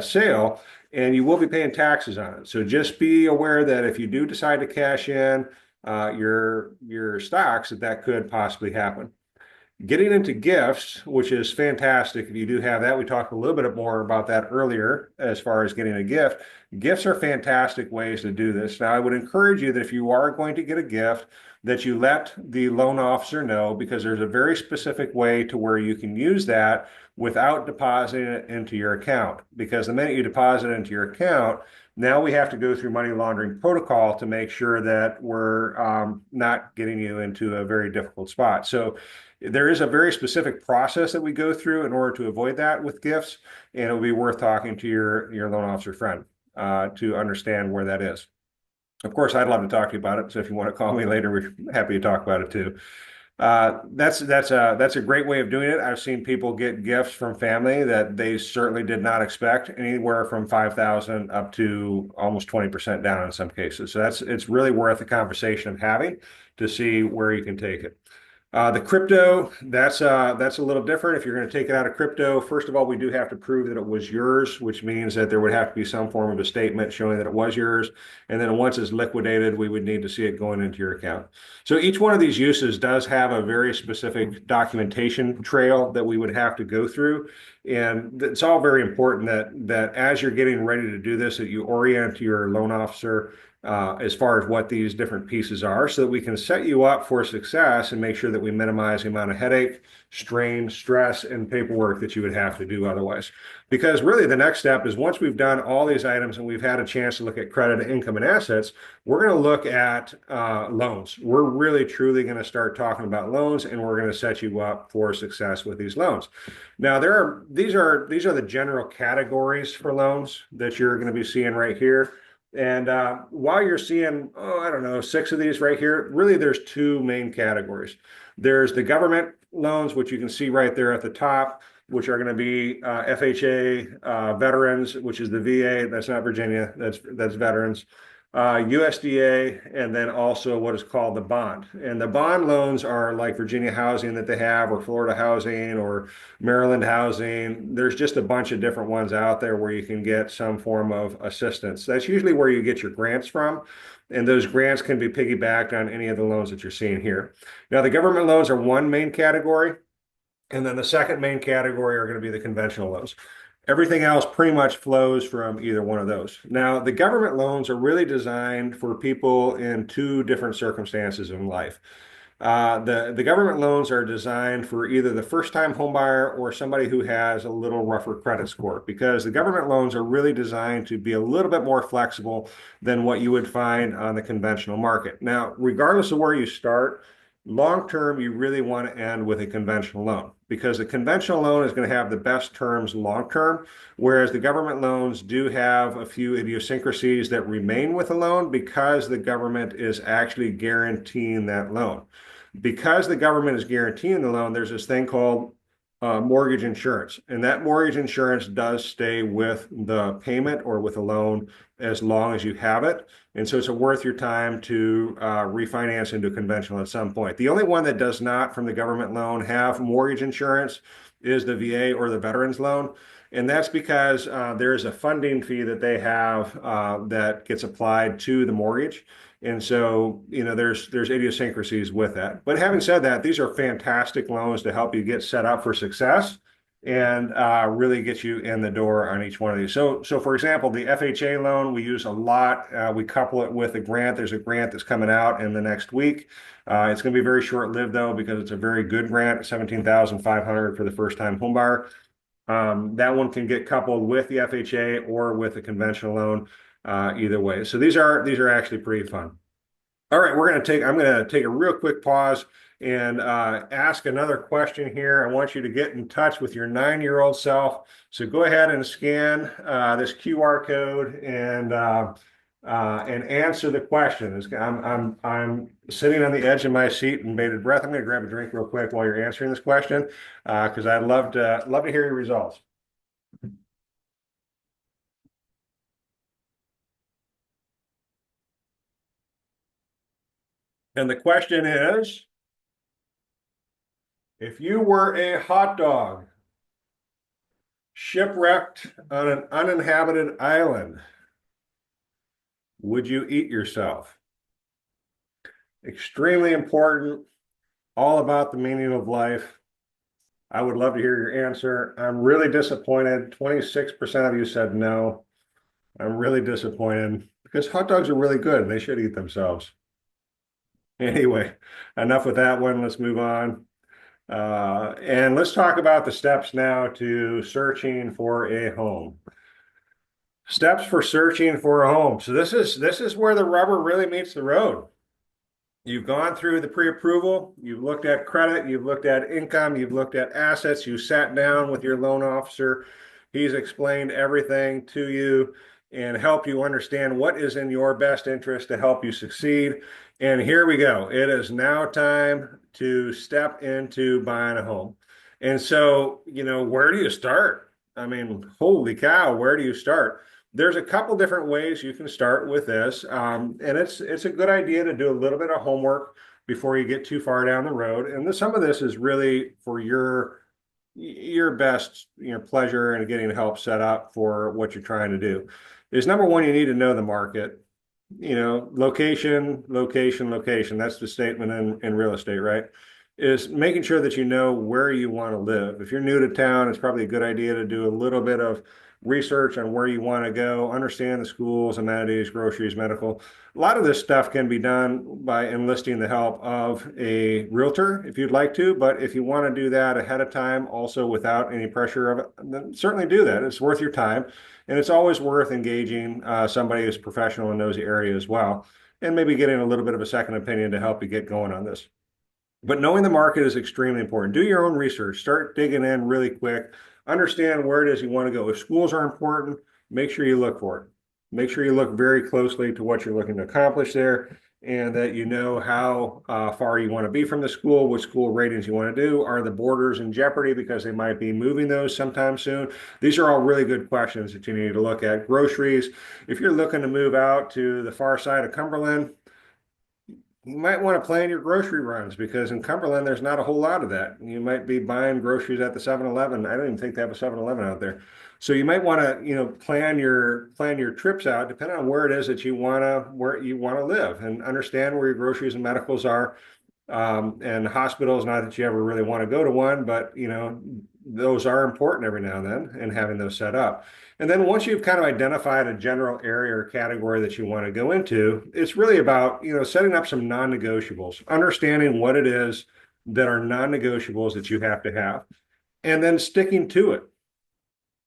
sale, and you will be paying taxes on it. So just be aware that if you do decide to cash in your stocks, that could possibly happen. Getting into gifts, which is fantastic if you do have that. We talked a little bit more about that earlier as far as getting a gift. Gifts are fantastic ways to do this. Now, I would encourage you that if you are going to get a gift, that you let the loan officer know, because there's a very specific way to where you can use that without depositing it into your account. Because the minute you deposit it into your account, now we have to go through money laundering protocol to make sure that we're not getting you into a very difficult spot. So there is a very specific process that we go through in order to avoid that with gifts, and it'll be worth talking to your loan officer friend to understand where that is. Of course, I'd love to talk to you about it. So if you want to call me later, we're happy to talk about it too. That's a great way of doing it. I've seen people get gifts from family that they certainly did not expect, anywhere from 5,000 up to almost 20% down in some cases. So it's really worth the conversation of having to see where you can take it. The crypto, that's a little different. If you're going to take it out of crypto, first of all, we do have to prove that it was yours, which means that there would have to be some form of a statement showing that it was yours. And then once it's liquidated, we would need to see it going into your account. So each one of these uses does have a very specific documentation trail that we would have to go through. And it's all very important that as you're getting ready to do this, that you orient your loan officer as far as what these different pieces are, so that we can set you up for success and make sure that we minimize the amount of headache, strain, stress, and paperwork that you would have to do otherwise. Because really the next step is, once we've done all these items and we've had a chance to look at credit, income, and assets, we're going to look at loans. We're really truly going to start talking about loans, and we're going to set you up for success with these loans. Now, these are the general categories for loans that you're going to be seeing right here. And while you're seeing, I don't know, 6 of these right here, really there's 2 main categories. There's the government loans, which you can see right there at the top, which are going to be FHA, veterans, which is the VA. That's not Virginia. That's veterans. USDA, and then also what is called the bond. And the bond loans are like Virginia Housing that they have, or Florida Housing, or Maryland Housing. There's just a bunch of different ones out there where you can get some form of assistance. That's usually where you get your grants from. And those grants can be piggybacked on any of the loans that you're seeing here. Now, the government loans are one main category. And then the second main category are going to be the conventional loans. Everything else pretty much flows from either one of those. Now, the government loans are really designed for people in two different circumstances in life. The government loans are designed for either the first-time homebuyer or somebody who has a little rougher credit score, because the government loans are really designed to be a little bit more flexible than what you would find on the conventional market. Now, regardless of where you start, long term, you really want to end with a conventional loan, because the conventional loan is going to have the best terms long term, whereas the government loans do have a few idiosyncrasies that remain with the loan because the government is actually guaranteeing that loan. Because the government is guaranteeing the loan, there's this thing called mortgage insurance, and that mortgage insurance does stay with the payment or with the loan as long as you have it. And so it's worth your time to refinance into conventional at some point. The only one that does not from the government loan have mortgage insurance is the VA or the veterans loan. And that's because there is a funding fee that they have that gets applied to the mortgage. And so, there's idiosyncrasies with that. But having said that, these are fantastic loans to help you get set up for success and really get you in the door on each one of these. So for example, the FHA loan we use a lot. We couple it with a grant. There's a grant that's coming out in the next week. It's going to be very short-lived though, because it's a very good grant, $17,500 for the first-time homebuyer. That one can get coupled with the FHA or with a conventional loan, either way. So these are actually pretty fun. All right, I'm going to take a real quick pause and ask another question here. I want you to get in touch with your 9-year-old self. So go ahead and scan this QR code and answer the question. I'm sitting on the edge of my seat in bated breath. I'm going to grab a drink real quick while you're answering this question, because I'd love to hear your results. And the question is, if you were a hot dog shipwrecked on an uninhabited island, would you eat yourself? Extremely important, all about the meaning of life. I would love to hear your answer. I'm really disappointed. 26% of you said no. I'm really disappointed because hot dogs are really good and they should eat themselves. Anyway, enough with that one. Let's move on. And let's talk about the steps now to searching for a home. Steps for searching for a home. So this is where the rubber really meets the road. You've gone through the pre-approval, you've looked at credit, you've looked at income, you've looked at assets, you sat down with your loan officer. He's explained everything to you and helped you understand what is in your best interest to help you succeed. And here we go. It is now time to step into buying a home. And so, where do you start? I mean, holy cow, where do you start? There's a couple different ways you can start with this, and it's a good idea to do a little bit of homework before you get too far down the road. And some of this is really for your best pleasure and getting help set up for what you're trying to do. Is number one, you need to know the market. Location, location, location. That's the statement in real estate, right? Is making sure that you know where you want to live. If you're new to town, it's probably a good idea to do a little bit of research on where you want to go, understand the schools, amenities, groceries, medical. A lot of this stuff can be done by enlisting the help of a realtor if you'd like to, but if you want to do that ahead of time, also without any pressure of it, then certainly do that. It's worth your time, and it's always worth engaging somebody who's professional and knows the area as well, and maybe getting a little bit of a second opinion to help you get going on this. But knowing the market is extremely important. Do your own research. Start digging in really quick. Understand where it is you want to go. If schools are important, make sure you look for it. Make sure you look very closely to what you're looking to accomplish there. and that you know how far you want to be from the school, what school ratings you want to do. Are the borders in jeopardy because they might be moving those sometime soon? These are all really good questions that you need to look at. Groceries, if you're looking to move out to the far side of Cumberland, you might want to plan your grocery runs because in Cumberland, there's not a whole lot of that. You might be buying groceries at the 7-Eleven. I don't even think they have a 7-Eleven out there. So you might want to, plan your trips out depending on where it is that where you want to live and understand where your groceries and medicals are. And hospitals, not that you ever really want to go to one, but those are important every now and then and having those set up. And then once you've kind of identified a general area or category that you want to go into, it's really about, setting up some non-negotiables, understanding what it is that are non-negotiables that you have to have, and then sticking to it.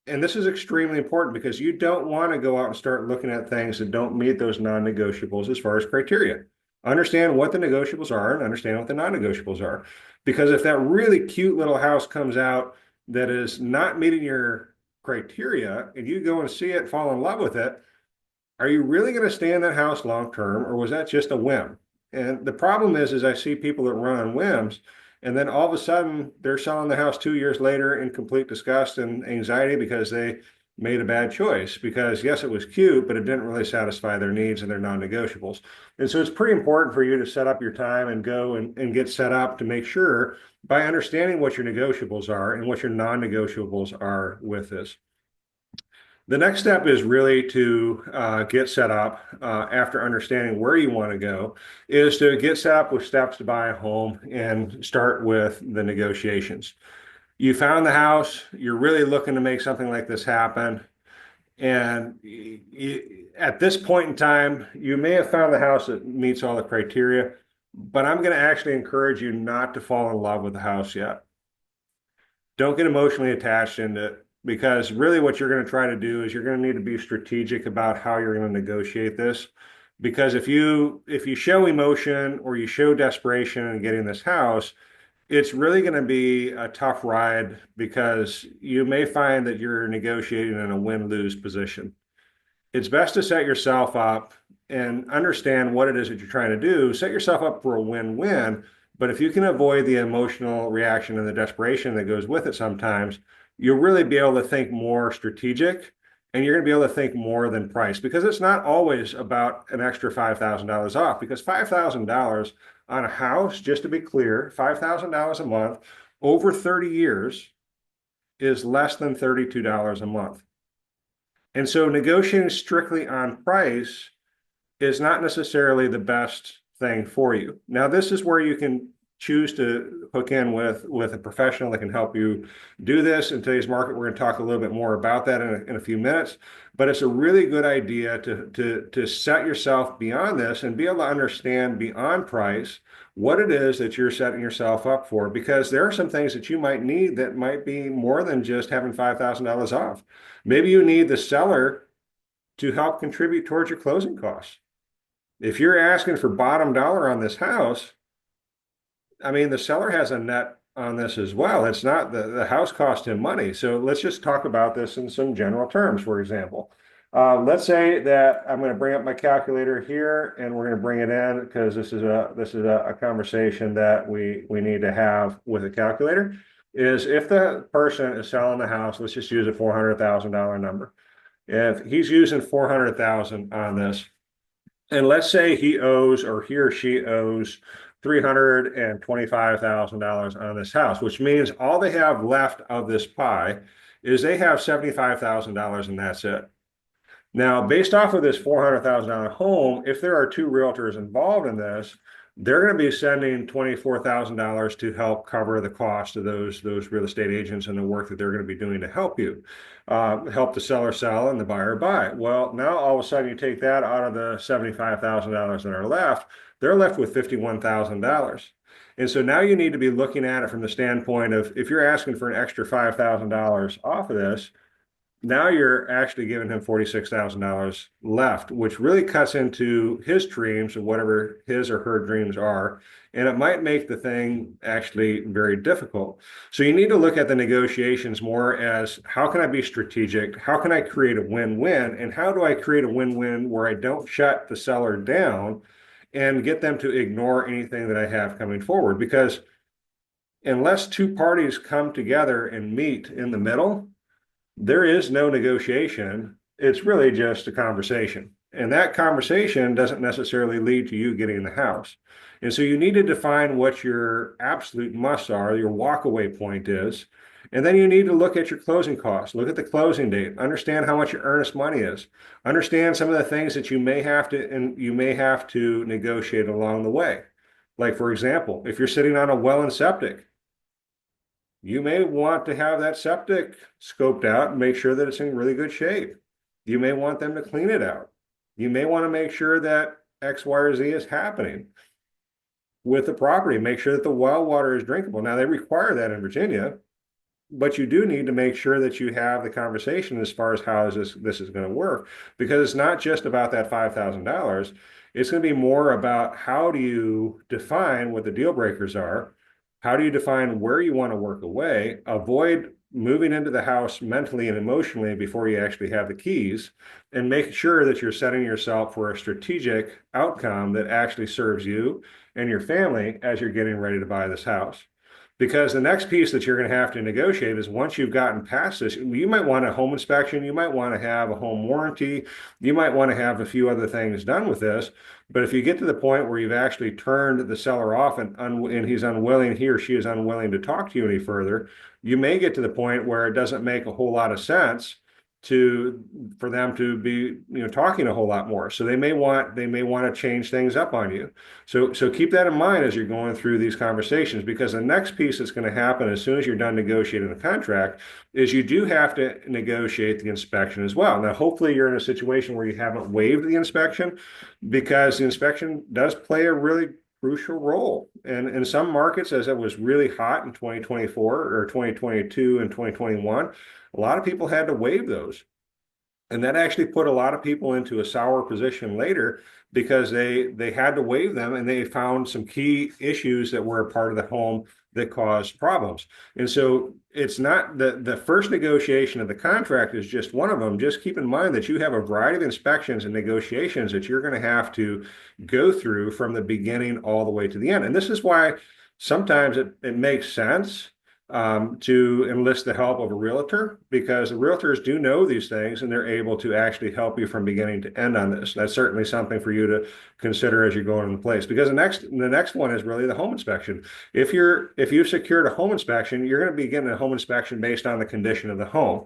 And this is extremely important because you don't want to go out and start looking at things that don't meet those non-negotiables as far as criteria. Understand what the negotiables are and understand what the non-negotiables are. Because if that really cute little house comes out that is not meeting your criteria and you go and see it, fall in love with it, are you really going to stay in that house long term, or was that just a whim? And the problem is I see people that run on whims, and then all of a sudden they're selling the house 2 years later in complete disgust and anxiety because they made a bad choice. Because yes, it was cute, but it didn't really satisfy their needs and their non-negotiables. And so it's pretty important for you to set up your time and go and get set up to make sure by understanding what your negotiables are and what your non-negotiables are with this. The next step is really to get set up after understanding where you want to go, is to get set up with steps to buy a home and start with the negotiations. You found the house, you're really looking to make something like this happen. And at this point in time, you may have found the house that meets all the criteria, but I'm going to actually encourage you not to fall in love with the house yet. Don't get emotionally attached into it, because really what you're going to try to do is you're going to need to be strategic about how you're going to negotiate this. Because if you show emotion or you show desperation in getting this house, it's really going to be a tough ride because you may find that you're negotiating in a win-lose position. It's best to set yourself up and understand what it is that you're trying to do. Set yourself up for a win-win. But if you can avoid the emotional reaction and the desperation that goes with it sometimes, you'll really be able to think more strategic, and you're going to be able to think more than price, because it's not always about an extra $5,000 off, because $5,000 on a house, just to be clear, $5,000 a month over 30 years is less than $32 a month. And so negotiating strictly on price is not necessarily the best thing for you. Now, this is where you can choose to hook in with a professional that can help you do this. In today's market, we're going to talk a little bit more about that in a few minutes. But it's a really good idea to set yourself beyond this and be able to understand beyond price what it is that you're setting yourself up for, because there are some things that you might need that might be more than just having $5,000 off. Maybe you need the seller to help contribute towards your closing costs. If you're asking for bottom dollar on this house, I mean, the seller has a net on this as well. It's not the house cost him money. So let's just talk about this in some general terms. For example, let's say that I'm going to bring up my calculator here, and we're going to bring it in because this is a conversation that we need to have with a calculator. Is if the person is selling the house, let's just use a $400,000 number. If he's using 400,000 on this, and let's say he or she owes $325,000 on this house, which means all they have left of this pie is they have $75,000 and that's it. Now, based off of this $400,000 home, if there are two realtors involved in this, they're going to be sending $24,000 to help cover the cost of those real estate agents and the work that they're going to be doing to help you, help the seller sell and the buyer buy. Well, now all of a sudden you take that out of the $75,000 that are left, they're left with $51,000. And so now you need to be looking at it from the standpoint of, if you're asking for an extra $5,000 off of this, now you're actually giving him $46,000 left, which really cuts into his dreams of whatever his or her dreams are. And it might make the thing actually very difficult. So you need to look at the negotiations more as, how can I be strategic? How can I create a win-win? And how do I create a win-win where I don't shut the seller down and get them to ignore anything that I have coming forward. Because unless two parties come together and meet in the middle, there is no negotiation. It's really just a conversation. And that conversation doesn't necessarily lead to you getting the house. And so you need to define what your absolute musts are, your walkaway point is. And then you need to look at your closing costs, look at the closing date, understand how much your earnest money is, understand some of the things that you may have to negotiate along the way. Like, for example, if you're sitting on a well and septic, you may want to have that septic scoped out and make sure that it's in really good shape. You may want them to clean it out. You may want to make sure that X, Y, or Z is happening with the property. Make sure that the well water is drinkable. Now, they require that in Virginia, but you do need to make sure that you have the conversation as far as how this is going to work, because it's not just about that $5,000. It's going to be more about how do you define what the deal breakers are. How do you define where you want to work away? Avoid moving into the house mentally and emotionally before you actually have the keys, and make sure that you're setting yourself for a strategic outcome that actually serves you and your family as you're getting ready to buy this house. Because the next piece that you're going to have to negotiate is, once you've gotten past this, you might want a home inspection, you might want to have a home warranty, you might want to have a few other things done with this. But if you get to the point where you've actually turned the seller off and he's unwilling, he or she is unwilling to talk to you any further, you may get to the point where it doesn't make a whole lot of sense for them to be talking a whole lot more. So they may want to change things up on you. So keep that in mind as you're going through these conversations, because the next piece that's going to happen as soon as you're done negotiating the contract is you do have to negotiate the inspection as well. Now, hopefully you're in a situation where you haven't waived the inspection, because the inspection does play a really crucial role. And in some markets, as it was really hot in 2024 or 2022 and 2021, a lot of people had to waive those. And that actually put a lot of people into a sour position later, because they had to waive them, and they found some key issues that were a part of the home that caused problems. And so it's not the first negotiation of the contract is just one of them. Just keep in mind that you have a variety of inspections and negotiations that you're going to have to go through from the beginning all the way to the end. And this is why sometimes it makes sense to enlist the help of a realtor, because the realtors do know these things and they're able to actually help you from beginning to end on this. That's certainly something for you to consider as you're going into place, because the next one is really the home inspection. If you've secured a home inspection, you're going to be getting a home inspection based on the condition of the home.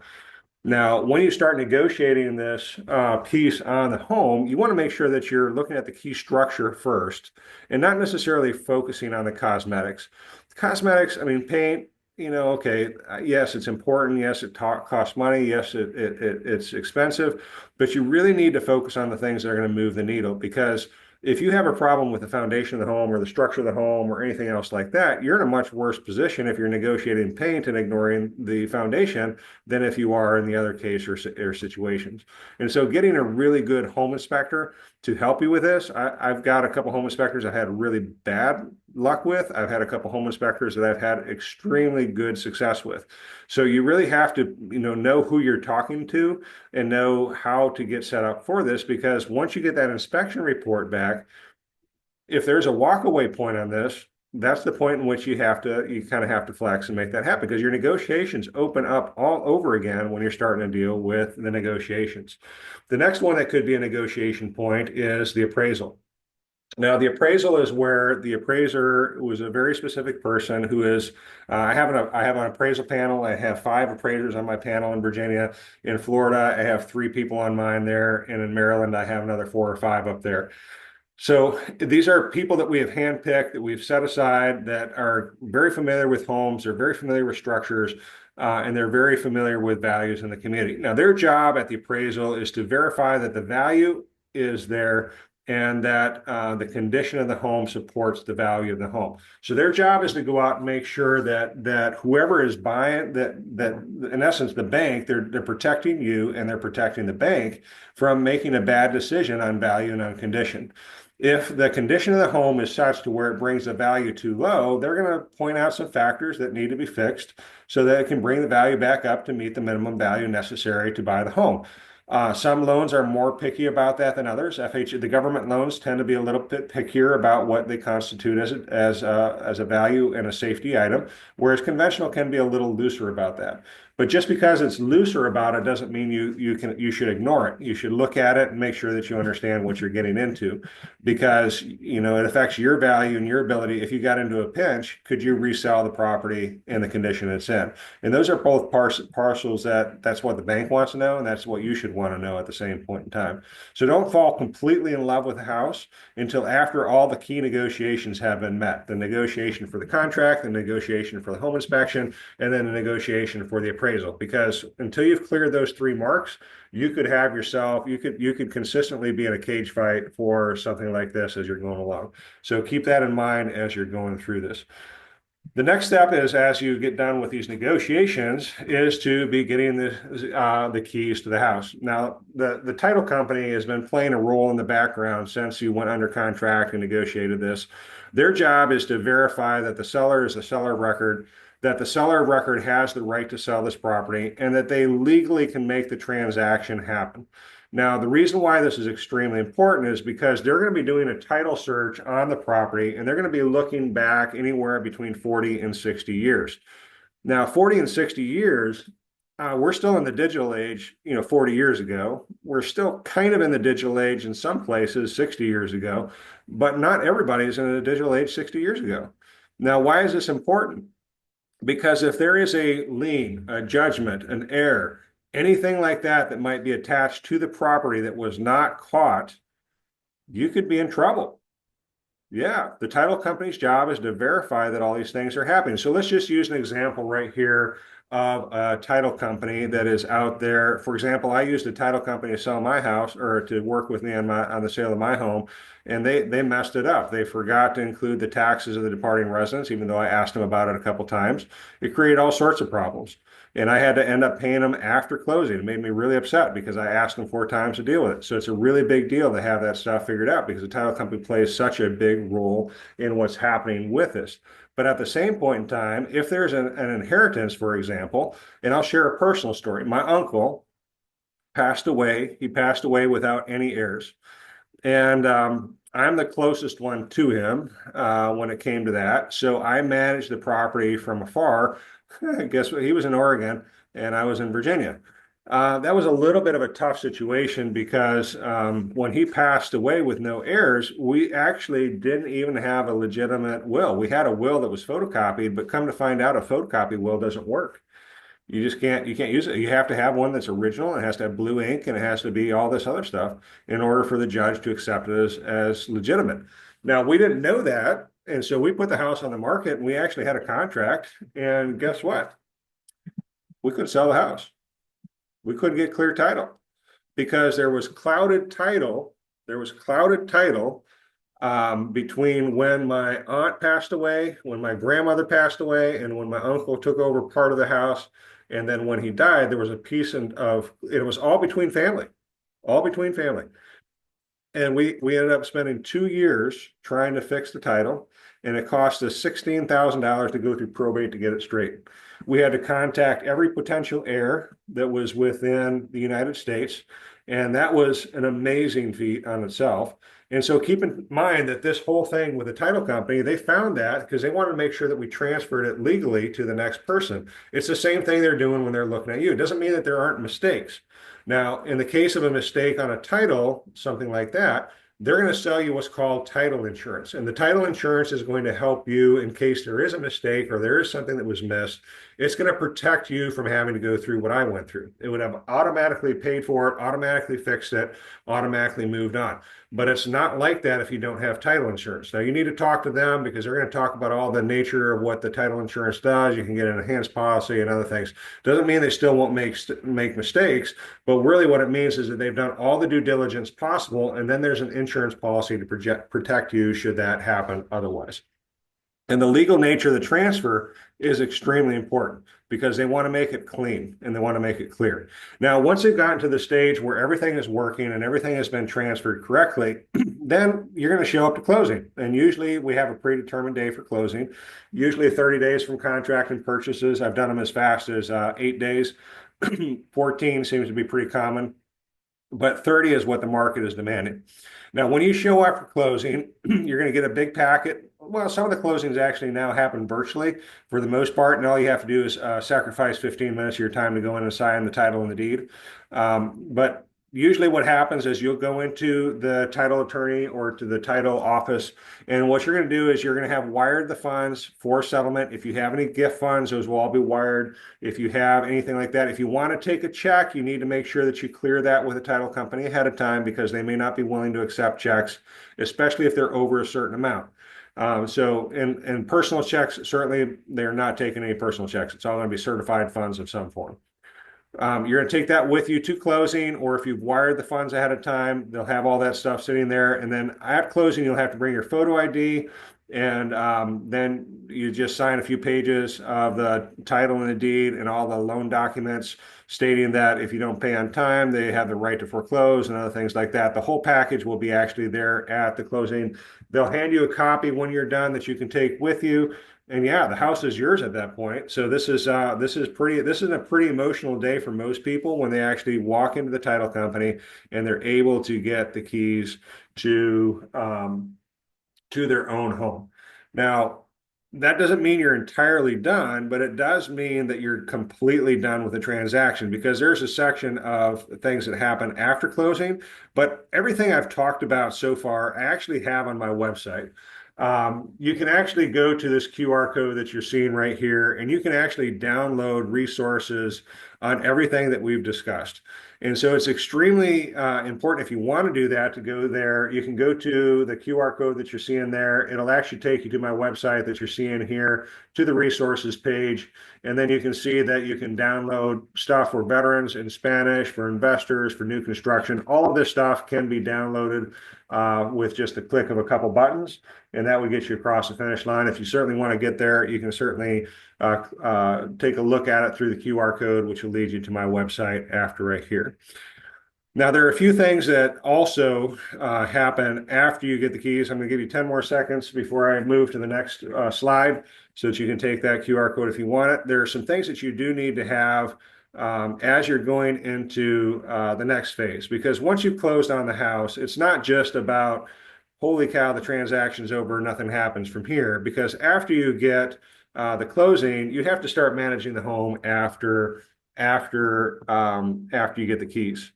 Now, when you start negotiating this piece on the home, you want to make sure that you're looking at the key structure first and not necessarily focusing on the cosmetics. Cosmetics, I mean, paint, okay, yes, it's important. Yes, it costs money. Yes, it's expensive, but you really need to focus on the things that are going to move the needle. Because if you have a problem with the foundation of the home or the structure of the home or anything else like that, you're in a much worse position if you're negotiating paint and ignoring the foundation than if you are in the other case or situations. And so getting a really good home inspector to help you with this, I've got a couple home inspectors I've had really bad luck with. I've had a couple home inspectors that I've had extremely good success with. So you really have to, know who you're talking to and know how to get set up for this, because once you get that inspection report back, if there's a walkaway point on this, that's the point in which you kind of have to flex and make that happen, because your negotiations open up all over again when you're starting to deal with the negotiations. The next one that could be a negotiation point is the appraisal. Now, the appraisal is where the appraiser was a very specific person who is, I have an appraisal panel. I have 5 appraisers on my panel in Virginia. In Florida, I have 3 people on mine there. And in Maryland, I have another 4 or 5 up there. So these are people that we have handpicked, that we've set aside, that are very familiar with homes, they're very familiar with structures, and they're very familiar with values in the community. Now, their job at the appraisal is to verify that the value is there and that the condition of the home supports the value of the home. So their job is to go out and make sure that whoever is buying, that in essence, the bank, they're protecting you and they're protecting the bank from making a bad decision on value and on condition. If the condition of the home is such to where it brings the value too low, they're going to point out some factors that need to be fixed so that it can bring the value back up to meet the minimum value necessary to buy the home. Some loans are more picky about that than others. The government loans tend to be a little bit pickier about what they constitute as a value and a safety item, whereas conventional can be a little looser about that. But just because it's looser about it doesn't mean you should ignore it. You should look at it and make sure that you understand what you're getting into, because it affects your value and your ability. If you got into a pinch, could you resell the property in the condition it's in? And those are both parcels that's what the bank wants to know, and that's what you should want to know at the same point in time. So don't fall completely in love with the house until after all the key negotiations have been met. The negotiation for the contract, the negotiation for the home inspection, and then the negotiation for the appraisal. Because until you've cleared those three marks, you could have yourself, you could consistently be in a cage fight for something like this as you're going along. So keep that in mind as you're going through this. The next step is, as you get done with these negotiations, is to be getting the keys to the house. Now, the title company has been playing a role in the background since you went under contract and negotiated this. Their job is to verify that the seller is the seller of record, that the seller of record has the right to sell this property, and that they legally can make the transaction happen. Now, the reason why this is extremely important is because they're going to be doing a title search on the property, and they're going to be looking back anywhere between 40 and 60 years. Now, 40 and 60 years, we're still in the digital age, 40 years ago. We're still kind of in the digital age in some places 60 years ago, but not everybody's in the digital age 60 years ago. Now, why is this important? Because if there is a lien, a judgment, an error, anything like that that might be attached to the property that was not caught, you could be in trouble. Yeah, the title company's job is to verify that all these things are happening. So let's just use an example right here of a title company that is out there. For example, I used a title company to sell my house or to work with me on the sale of my home, and they messed it up. They forgot to include the taxes of the departing residents, even though I asked them about it a couple times. It created all sorts of problems. And I had to end up paying them after closing. It made me really upset because I asked them 4 times to deal with it. So it's a really big deal to have that stuff figured out because the title company plays such a big role in what's happening with this. But at the same point in time, if there's an inheritance, for example, and I'll share a personal story. My uncle passed away. He passed away without any heirs. And I'm the closest one to him when it came to that. So I managed the property from afar. Guess what? He was in Oregon and I was in Virginia. That was a little bit of a tough situation because when he passed away with no heirs, we actually didn't even have a legitimate will. We had a will that was photocopied, but come to find out, a photocopied will doesn't work. You can't use it. You have to have one that's original. It has to have blue ink and it has to be all this other stuff in order for the judge to accept it as legitimate. Now, we didn't know that. And so we put the house on the market and we actually had a contract. And guess what? We couldn't sell the house. We couldn't get clear title because there was clouded title. There was clouded title between when my aunt passed away, when my grandmother passed away, and when my uncle took over part of the house. And then when he died, there was a piece it was all between family, all between family. And we ended up spending 2 years trying to fix the title, and it cost us $16,000 to go through probate to get it straight. We had to contact every potential heir that was within the United States, and that was an amazing feat on itself. And so keep in mind that this whole thing with the title company, they found that because they wanted to make sure that we transferred it legally to the next person. It's the same thing they're doing when they're looking at you. It doesn't mean that there aren't mistakes. Now, in the case of a mistake on a title, something like that, they're going to sell you what's called title insurance. And the title insurance is going to help you in case there is a mistake or there is something that was missed. It's going to protect you from having to go through what I went through. It would have automatically paid for it, automatically fixed it, automatically moved on. But it's not like that if you don't have title insurance. Now, you need to talk to them because they're going to talk about all the nature of what the title insurance does. You can get an enhanced policy and other things. Doesn't mean they still won't make mistakes, but really what it means is that they've done all the due diligence possible, and then there's an insurance policy to protect you should that happen otherwise. And the legal nature of the transfer is extremely important because they want to make it clean and they want to make it clear. Now, once they've gotten to the stage where everything is working and everything has been transferred correctly, then you're going to show up to closing. And usually we have a predetermined day for closing, usually 30 days from contract and purchases. I've done them as fast as 8 days. 14 seems to be pretty common. but 30 is what the market is demanding. Now, when you show up for closing, you're going to get a big packet. Well, some of the closings actually now happen virtually for the most part, and all you have to do is sacrifice 15 minutes of your time to go in and sign the title and the deed. But usually what happens is you'll go into the title attorney or to the title office, and what you're going to do is you're going to have wired the funds for settlement. If you have any gift funds, those will all be wired. If you have anything like that, if you want to take a check, you need to make sure that you clear that with a title company ahead of time because they may not be willing to accept checks, especially if they're over a certain amount. So in personal checks, certainly they're not taking any personal checks. It's all going to be certified funds of some form. You're going to take that with you to closing, or if you've wired the funds ahead of time, they'll have all that stuff sitting there. And then at closing, you'll have to bring your photo ID, and then you just sign a few pages of the title and the deed and all the loan documents stating that if you don't pay on time, they have the right to foreclose and other things like that. The whole package will be actually there at the closing. They'll hand you a copy when you're done that you can take with you. And yeah, the house is yours at that point. So this is a pretty emotional day for most people when they actually walk into the title company and they're able to get the keys to their own home. Now, that doesn't mean you're entirely done, but it does mean that you're completely done with the transaction because there's a section of things that happen after closing. But everything I've talked about so far, I actually have on my website. You can actually go to this QR code that you're seeing right here, and you can actually download resources on everything that we've discussed. And so it's extremely important if you want to do that to go there. You can go to the QR code that you're seeing there. It'll actually take you to my website that you're seeing here to the resources page. And then you can see that you can download stuff for veterans in Spanish, for investors, for new construction. All of this stuff can be downloaded with just a click of a couple buttons, and that would get you across the finish line. If you certainly want to get there, you can certainly take a look at it through the QR code, which will lead you to my website after right here. Now, there are a few things that also happen after you get the keys. I'm going to give you 10 more seconds before I move to the next slide so that you can take that QR code if you want it. There are some things that you do need to have as you're going into the next phase, because once you've closed on the house, it's not just about, holy cow, the transaction's over, nothing happens from here, because after you get the closing, you have to start managing the home after you get the keys.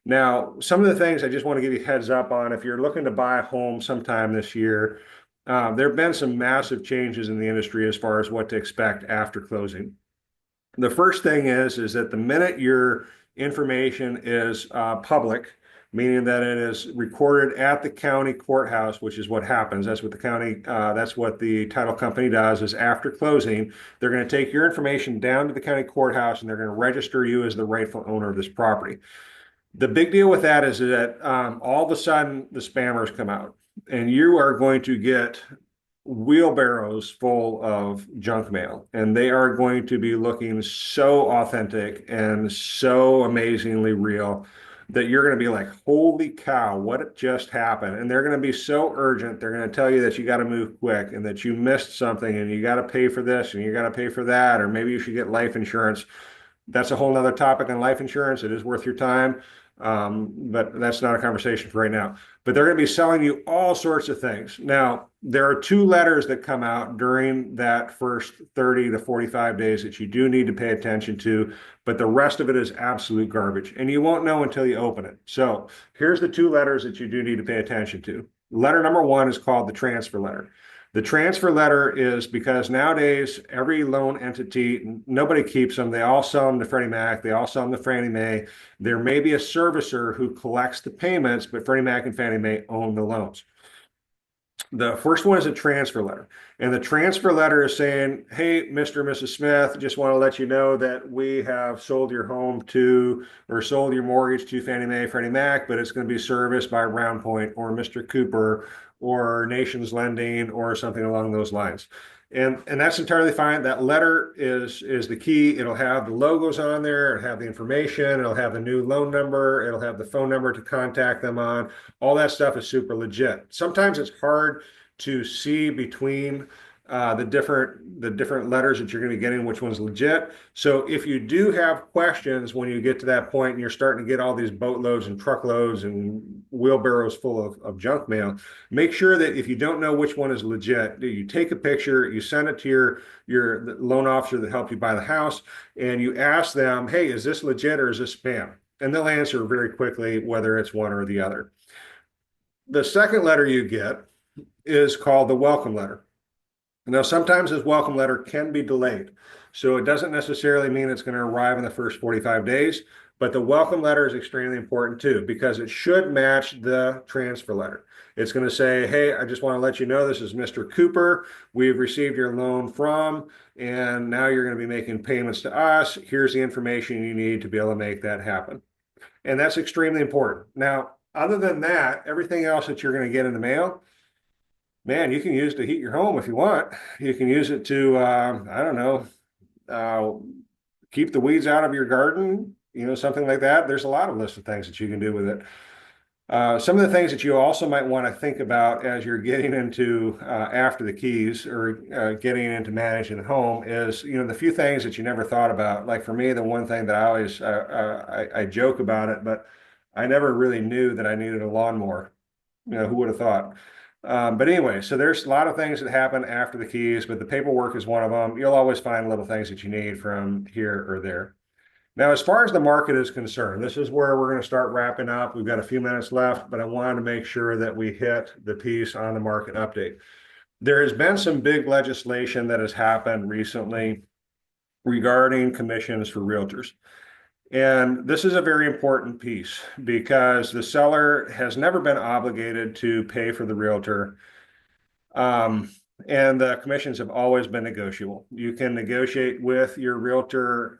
Now, some of the things I just want to give you heads up on, if you're looking to buy a home sometime this year, there have been some massive changes in the industry as far as what to expect after closing. The first thing is that the minute your information is public, meaning that it is recorded at the county courthouse, which is what happens. That's what that's what the title company does, is after closing, they're going to take your information down to the county courthouse and they're going to register you as the rightful owner of this property. The big deal with that is that all of a sudden the spammers come out and you are going to get wheelbarrows full of junk mail, and they are going to be looking so authentic and so amazingly real that you're going to be like, holy cow, what just happened? And they're going to be so urgent. They're going to tell you that you got to move quick and that you missed something and you got to pay for this and you got to pay for that, or maybe you should get life insurance. That's a whole nother topic on life insurance. It is worth your time. But that's not a conversation for right now. But they're going to be selling you all sorts of things. Now, there are two letters that come out during that first 30 to 45 days that you do need to pay attention to, but the rest of it is absolute garbage. And you won't know until you open it. So here's the two letters that you do need to pay attention to. Letter number one is called the transfer letter. The transfer letter is because nowadays every loan entity, nobody keeps them. They all sell them to Freddie Mac. They all sell them to Fannie Mae. There may be a servicer who collects the payments, but Freddie Mac and Fannie Mae own the loans. The first one is a transfer letter. And the transfer letter is saying, hey, Mr. and Mrs. Smith, just want to let you know that we have sold your home to, or sold your mortgage to Fannie Mae, Freddie Mac, but it's going to be serviced by Round Point or Mr. Cooper or Nations Lending or something along those lines. And that's entirely fine. That letter is the key. It'll have the logos on there. It'll have the information. It'll have the new loan number. It'll have the phone number to contact them on. All that stuff is super legit. Sometimes it's hard to see between the different letters that you're going to be getting, which one's legit. So if you do have questions when you get to that point and you're starting to get all these boatloads and truckloads and wheelbarrows full of junk mail, make sure that if you don't know which one is legit, you take a picture, you send it to your loan officer that helped you buy the house, and you ask them, hey, is this legit or is this spam? And they'll answer very quickly whether it's one or the other. The second letter you get is called the welcome letter. Now, sometimes this welcome letter can be delayed. So it doesn't necessarily mean it's going to arrive in the first 45 days, but the welcome letter is extremely important too, because it should match the transfer letter. It's going to say, hey, I just want to let you know this is Mr. Cooper. We've received your loan from, and now you're going to be making payments to us. Here's the information you need to be able to make that happen. And that's extremely important. Now, other than that, everything else that you're going to get in the mail, man, you can use it to heat your home if you want. You can use it to, I don't know, uh, keep the weeds out of your garden, something like that. There's a lot of lists of things that you can do with it. Some of the things that you also might want to think about as you're getting into after the keys or getting into managing the home is, the few things that you never thought about. Like for me, the one thing that I always I joke about it, but I never really knew that I needed a lawnmower. Who would have thought? But anyway, so there's a lot of things that happen after the keys, but the paperwork is one of them. You'll always find little things that you need from here or there. Now, as far as the market is concerned, this is where we're going to start wrapping up. We've got a few minutes left, but I wanted to make sure that we hit the piece on the market update. There has been some big legislation that has happened recently regarding commissions for realtors. And this is a very important piece because the seller has never been obligated to pay for the realtor. Um, and the commissions have always been negotiable. You can negotiate with your realtor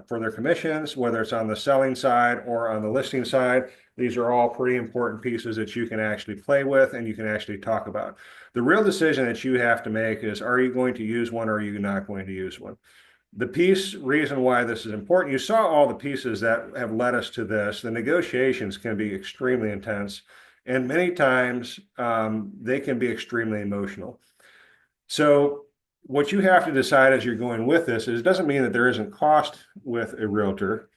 for their commissions, whether it's on the selling side or on the listing side. These are all pretty important pieces that you can actually play with and you can actually talk about. The real decision that you have to make is, are you going to use one or are you not going to use one? The reason why this is important, you saw all the pieces that have led us to this. The negotiations can be extremely intense, and many times they can be extremely emotional. So what you have to decide as you're going with this is, it doesn't mean that there isn't cost with a realtor,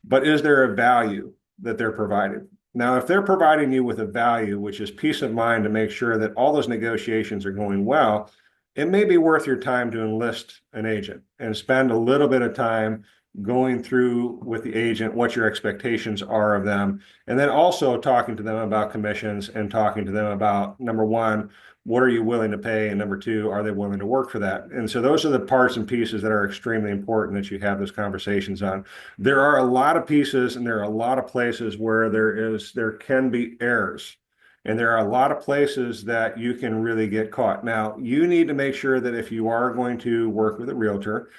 but is there a value that they're providing? Now, if they're providing you with a value, which is peace of mind to make sure that all those negotiations are going well, it may be worth your time to enlist an agent and spend a little bit of time going through with the agent what your expectations are of them, and then also talking to them about commissions and talking to them about, number one, what are you willing to pay, and number two, are they willing to work for that? And so those are the parts and pieces that are extremely important that you have those conversations on. There are a lot of pieces and there are a lot of places where there can be errors. And there are a lot of places that you can really get caught. Now, you need to make sure that if you are going to work with a realtor,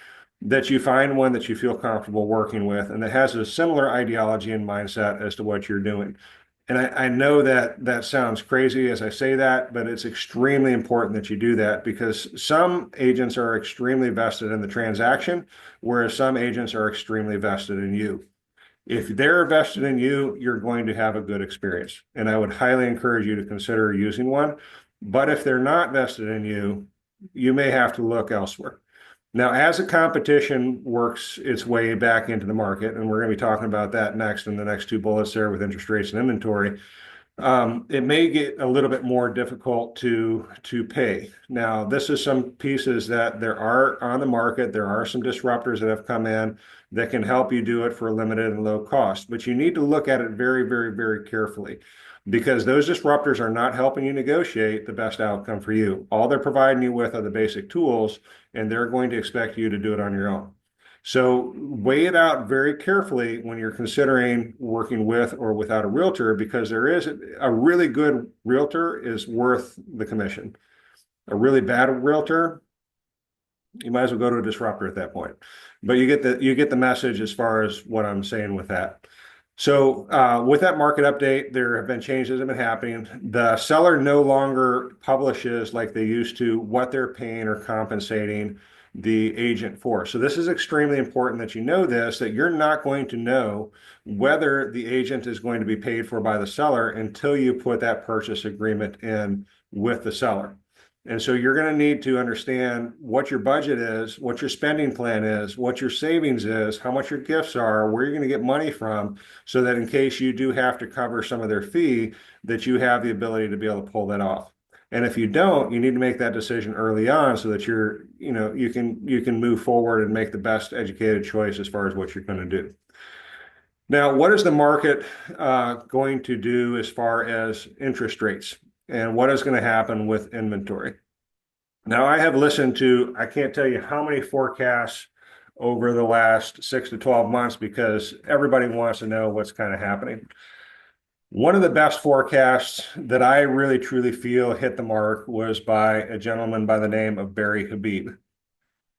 that you find one that you feel comfortable working with and that has a similar ideology and mindset as to what you're doing. And I know that that sounds crazy as I say that, but it's extremely important that you do that because some agents are extremely vested in the transaction, whereas some agents are extremely vested in you. If they're vested in you, you're going to have a good experience. And I would highly encourage you to consider using one. But if they're not vested in you, you may have to look elsewhere. Now, as the competition works its way back into the market, and we're going to be talking about that next in the next two bullets there with interest rates and inventory, it may get a little bit more difficult to pay. Now, this is some pieces that there are on the market. There are some disruptors that have come in that can help you do it for a limited and low cost, but you need to look at it very, very, very carefully because those disruptors are not helping you negotiate the best outcome for you. All they're providing you with are the basic tools, and they're going to expect you to do it on your own. So weigh it out very carefully when you're considering working with or without a realtor, because there is a really good realtor is worth the commission. A really bad realtor, you might as well go to a disruptor at that point. But you get the message as far as what I'm saying with that. So with that market update, there have been changes that have been happening. The seller no longer publishes like they used to what they're paying or compensating the agent for. So this is extremely important that you know this, that you're not going to know whether the agent is going to be paid for by the seller until you put that purchase agreement in with the seller. And so you're going to need to understand what your budget is, what your spending plan is, what your savings is, how much your gifts are, where you're going to get money from, so that in case you do have to cover some of their fee, that you have the ability to be able to pull that off. And if you don't, you need to make that decision early on so that you can move forward and make the best educated choice as far as what you're going to do. Now, what is the market going to do as far as interest rates? And what is going to happen with inventory? Now, I have listened to, I can't tell you how many forecasts over the last 6 to 12 months because everybody wants to know what's kind of happening. One of the best forecasts that I really truly feel hit the mark was by a gentleman by the name of Barry Habib.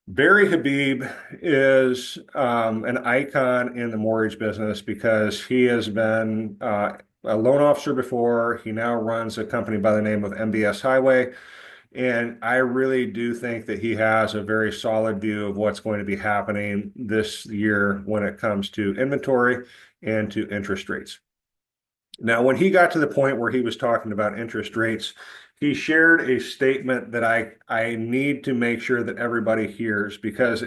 Barry Habib is an icon in the mortgage business because he has been a loan officer before. He now runs a company by the name of MBS Highway. And I really do think that he has a very solid view of what's going to be happening this year when it comes to inventory and to interest rates. Now, when he got to the point where he was talking about interest rates, he shared a statement that I need to make sure that everybody hears because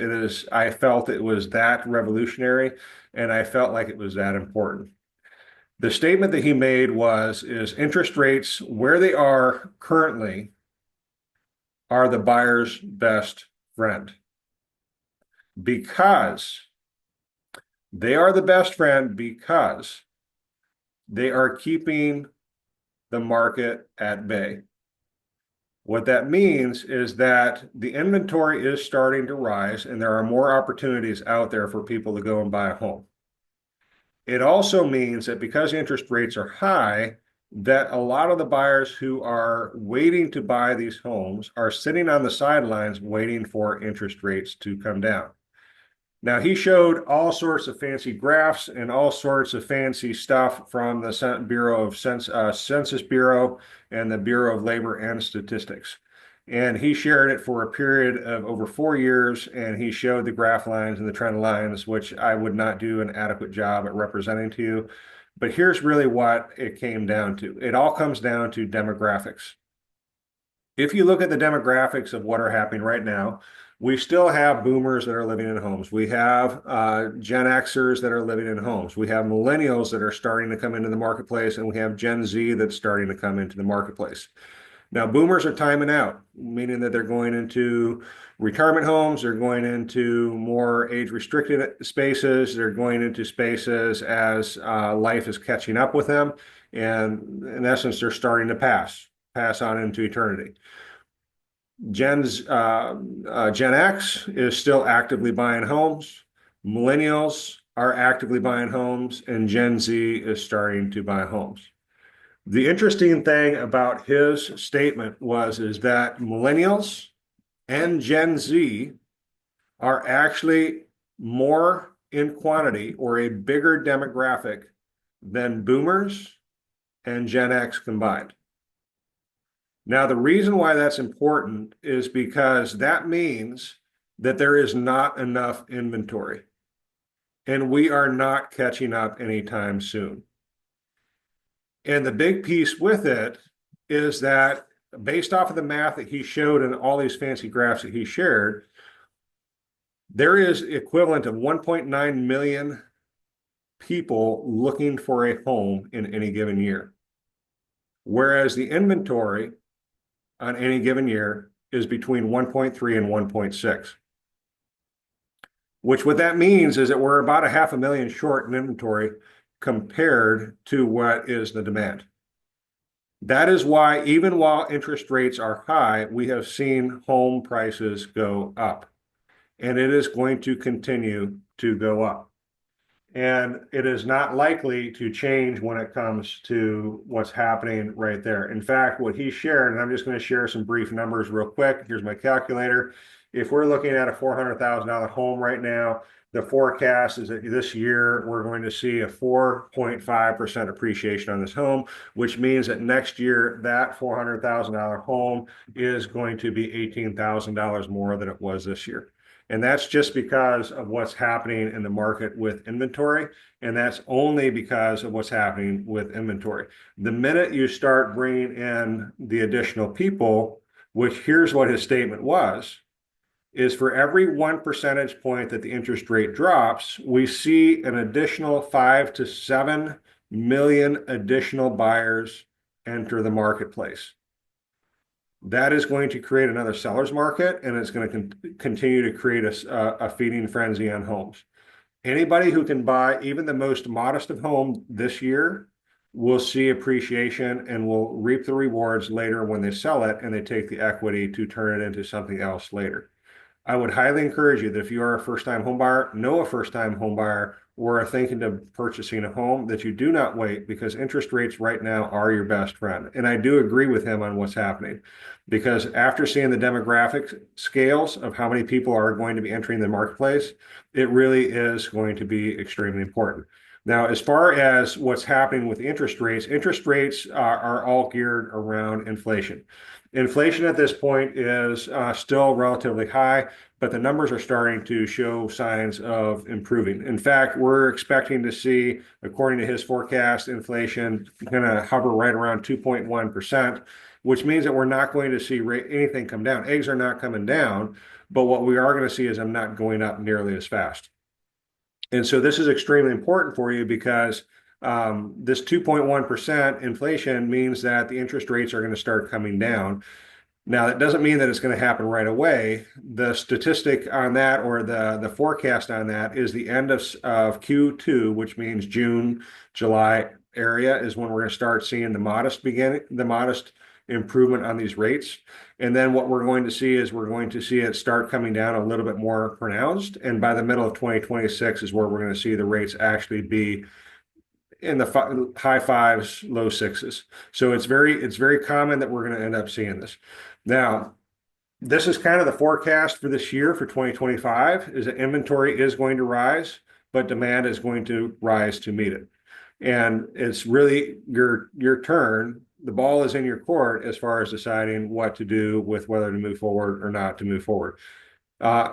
I felt it was that revolutionary and I felt like it was that important. The statement that he made is interest rates where they are currently are the buyer's best friend because they are the best friend because they are keeping the market at bay. What that means is that the inventory is starting to rise and there are more opportunities out there for people to go and buy a home. It also means that because interest rates are high, that a lot of the buyers who are waiting to buy these homes are sitting on the sidelines waiting for interest rates to come down. Now, he showed all sorts of fancy graphs and all sorts of fancy stuff from the Census Bureau and the Bureau of Labor and Statistics. And he shared it for a period of over 4 years, and he showed the graph lines and the trend lines, which I would not do an adequate job at representing to you. But here's really what it came down to. It all comes down to demographics. If you look at the demographics of what are happening right now, we still have boomers that are living in homes. We have Gen Xers that are living in homes. We have millennials that are starting to come into the marketplace, and we have Gen Z that's starting to come into the marketplace. Now, boomers are timing out, meaning that they're going into retirement homes, they're going into more age-restricted spaces, they're going into spaces as life is catching up with them, and in essence, they're starting to pass on into eternity. Gen X is still actively buying homes. Millennials are actively buying homes, and Gen Z is starting to buy homes. The interesting thing about his statement is that millennials and Gen Z are actually more in quantity or a bigger demographic than boomers and Gen X combined. Now, the reason why that's important is because that means that there is not enough inventory, and we are not catching up anytime soon. And the big piece with it is that based off of the math that he showed and all these fancy graphs that he shared, there is equivalent of 1.9 million people looking for a home in any given year. Whereas the inventory on any given year is between 1.3 and 1.6. Which what that means is that we're about 500,000 short in inventory compared to what is the demand. That is why even while interest rates are high, we have seen home prices go up. And it is going to continue to go up. And it is not likely to change when it comes to what's happening right there. In fact, what he shared, and I'm just going to share some brief numbers real quick. Here's my calculator. If we're looking at a $400,000 home right now, the forecast is that this year we're going to see a 4.5% appreciation on this home, which means that next year that $400,000 home is going to be $18,000 more than it was this year. And that's just because of what's happening in the market with inventory. And that's only because of what's happening with inventory. The minute you start bringing in the additional people, which here's what his statement was, is for every 1 percentage point that the interest rate drops, we see an additional 5 to 7 million additional buyers enter the marketplace. That is going to create another seller's market, and it's going to continue to create a feeding frenzy on homes. Anybody who can buy even the most modest of homes this year will see appreciation and will reap the rewards later when they sell it and they take the equity to turn it into something else later. I would highly encourage you that if you are a first-time home buyer, know a first-time home buyer, or are thinking of purchasing a home, that you do not wait, because interest rates right now are your best friend. And I do agree with him on what's happening, because after seeing the demographic scales of how many people are going to be entering the marketplace, it really is going to be extremely important. Now, as far as what's happening with interest rates are all geared around inflation. Inflation at this point is still relatively high, but the numbers are starting to show signs of improving. In fact, we're expecting to see, according to his forecast, inflation going to hover right around 2.1%, which means that we're not going to see anything come down. Eggs are not coming down, but what we are going to see is them not going up nearly as fast. And so this is extremely important for you, because this 2.1% inflation means that the interest rates are going to start coming down. Now, that doesn't mean that it's going to happen right away. The statistic on that, or the forecast on that, is the end of Q2, which means June, July area is when we're going to start seeing the modest improvement on these rates. And then what we're going to see is we're going to see it start coming down a little bit more pronounced. And by the middle of 2026 is where we're going to see the rates actually be in the high fives, low sixes. So it's very common that we're going to end up seeing this. Now, this is kind of the forecast for this year, for 2025, is that inventory is going to rise, but demand is going to rise to meet it. And it's really your turn. The ball is in your court as far as deciding what to do with whether to move forward or not to move forward.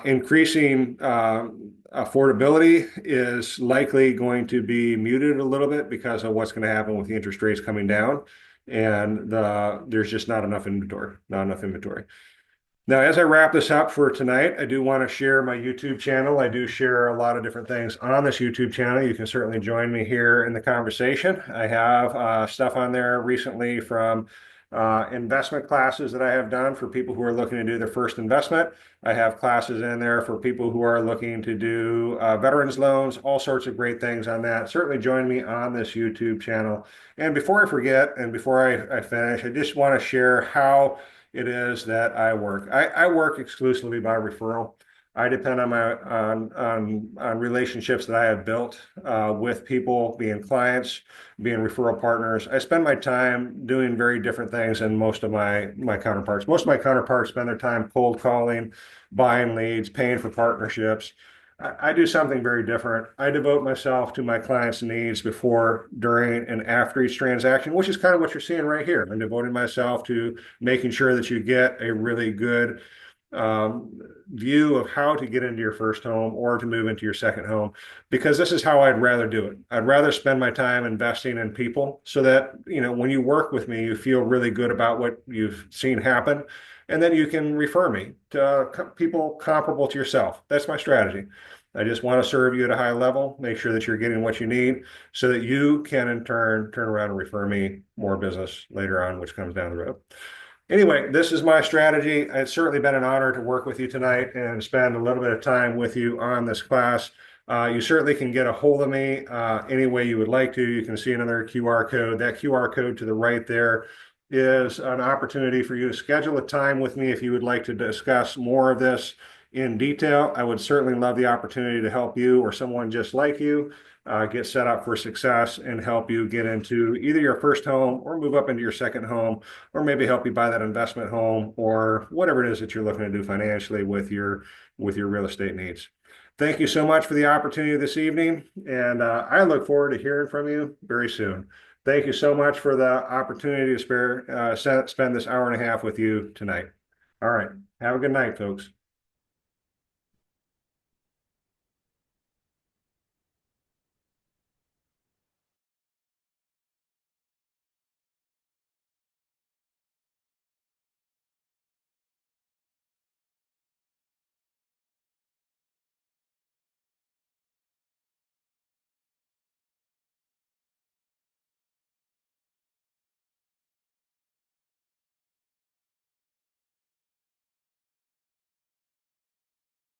Increasing affordability is likely going to be muted a little bit because of what's going to happen with the interest rates coming down, and there's just not enough inventory. Now, as I wrap this up for tonight, I do want to share my YouTube channel. I do share a lot of different things on this YouTube channel. You can certainly join me here in the conversation. I have stuff on there recently from investment classes that I have done for people who are looking to do their first investment. I have classes in there for people who are looking to do veterans loans, all sorts of great things on that. Certainly join me on this YouTube channel. And before I forget, and before I finish, I just want to share how it is that I work. I work exclusively by referral. I depend on relationships that I have built with people, being clients, being referral partners. I spend my time doing very different things than most of my counterparts. Most of my counterparts spend their time cold calling, buying leads, paying for partnerships. I do something very different. I devote myself to my clients' needs before, during, and after each transaction, which is kind of what you're seeing right here. I'm devoting myself to making sure that you get a really good view of how to get into your first home or to move into your second home, because this is how I'd rather do it. I'd rather spend my time investing in people so that, when you work with me, you feel really good about what you've seen happen, and then you can refer me to people comparable to yourself. That's my strategy. I just want to serve you at a high level, make sure that you're getting what you need so that you can in turn around and refer me more business later on, which comes down the road. Anyway, this is my strategy. It's certainly been an honor to work with you tonight and spend a little bit of time with you on this class. You certainly can get a hold of me any way you would like to. You can see another QR code. That QR code to the right there is an opportunity for you to schedule a time with me if you would like to discuss more of this in detail. I would certainly love the opportunity to help you or someone just like you get set up for success and help you get into either your first home or move up into your second home, or maybe help you buy that investment home or whatever it is that you're looking to do financially with your real estate needs. Thank you so much for the opportunity this evening, and I look forward to hearing from you very soon. Thank you so much for the opportunity to spend this hour and a half with you tonight. All right. Have a good night, folks.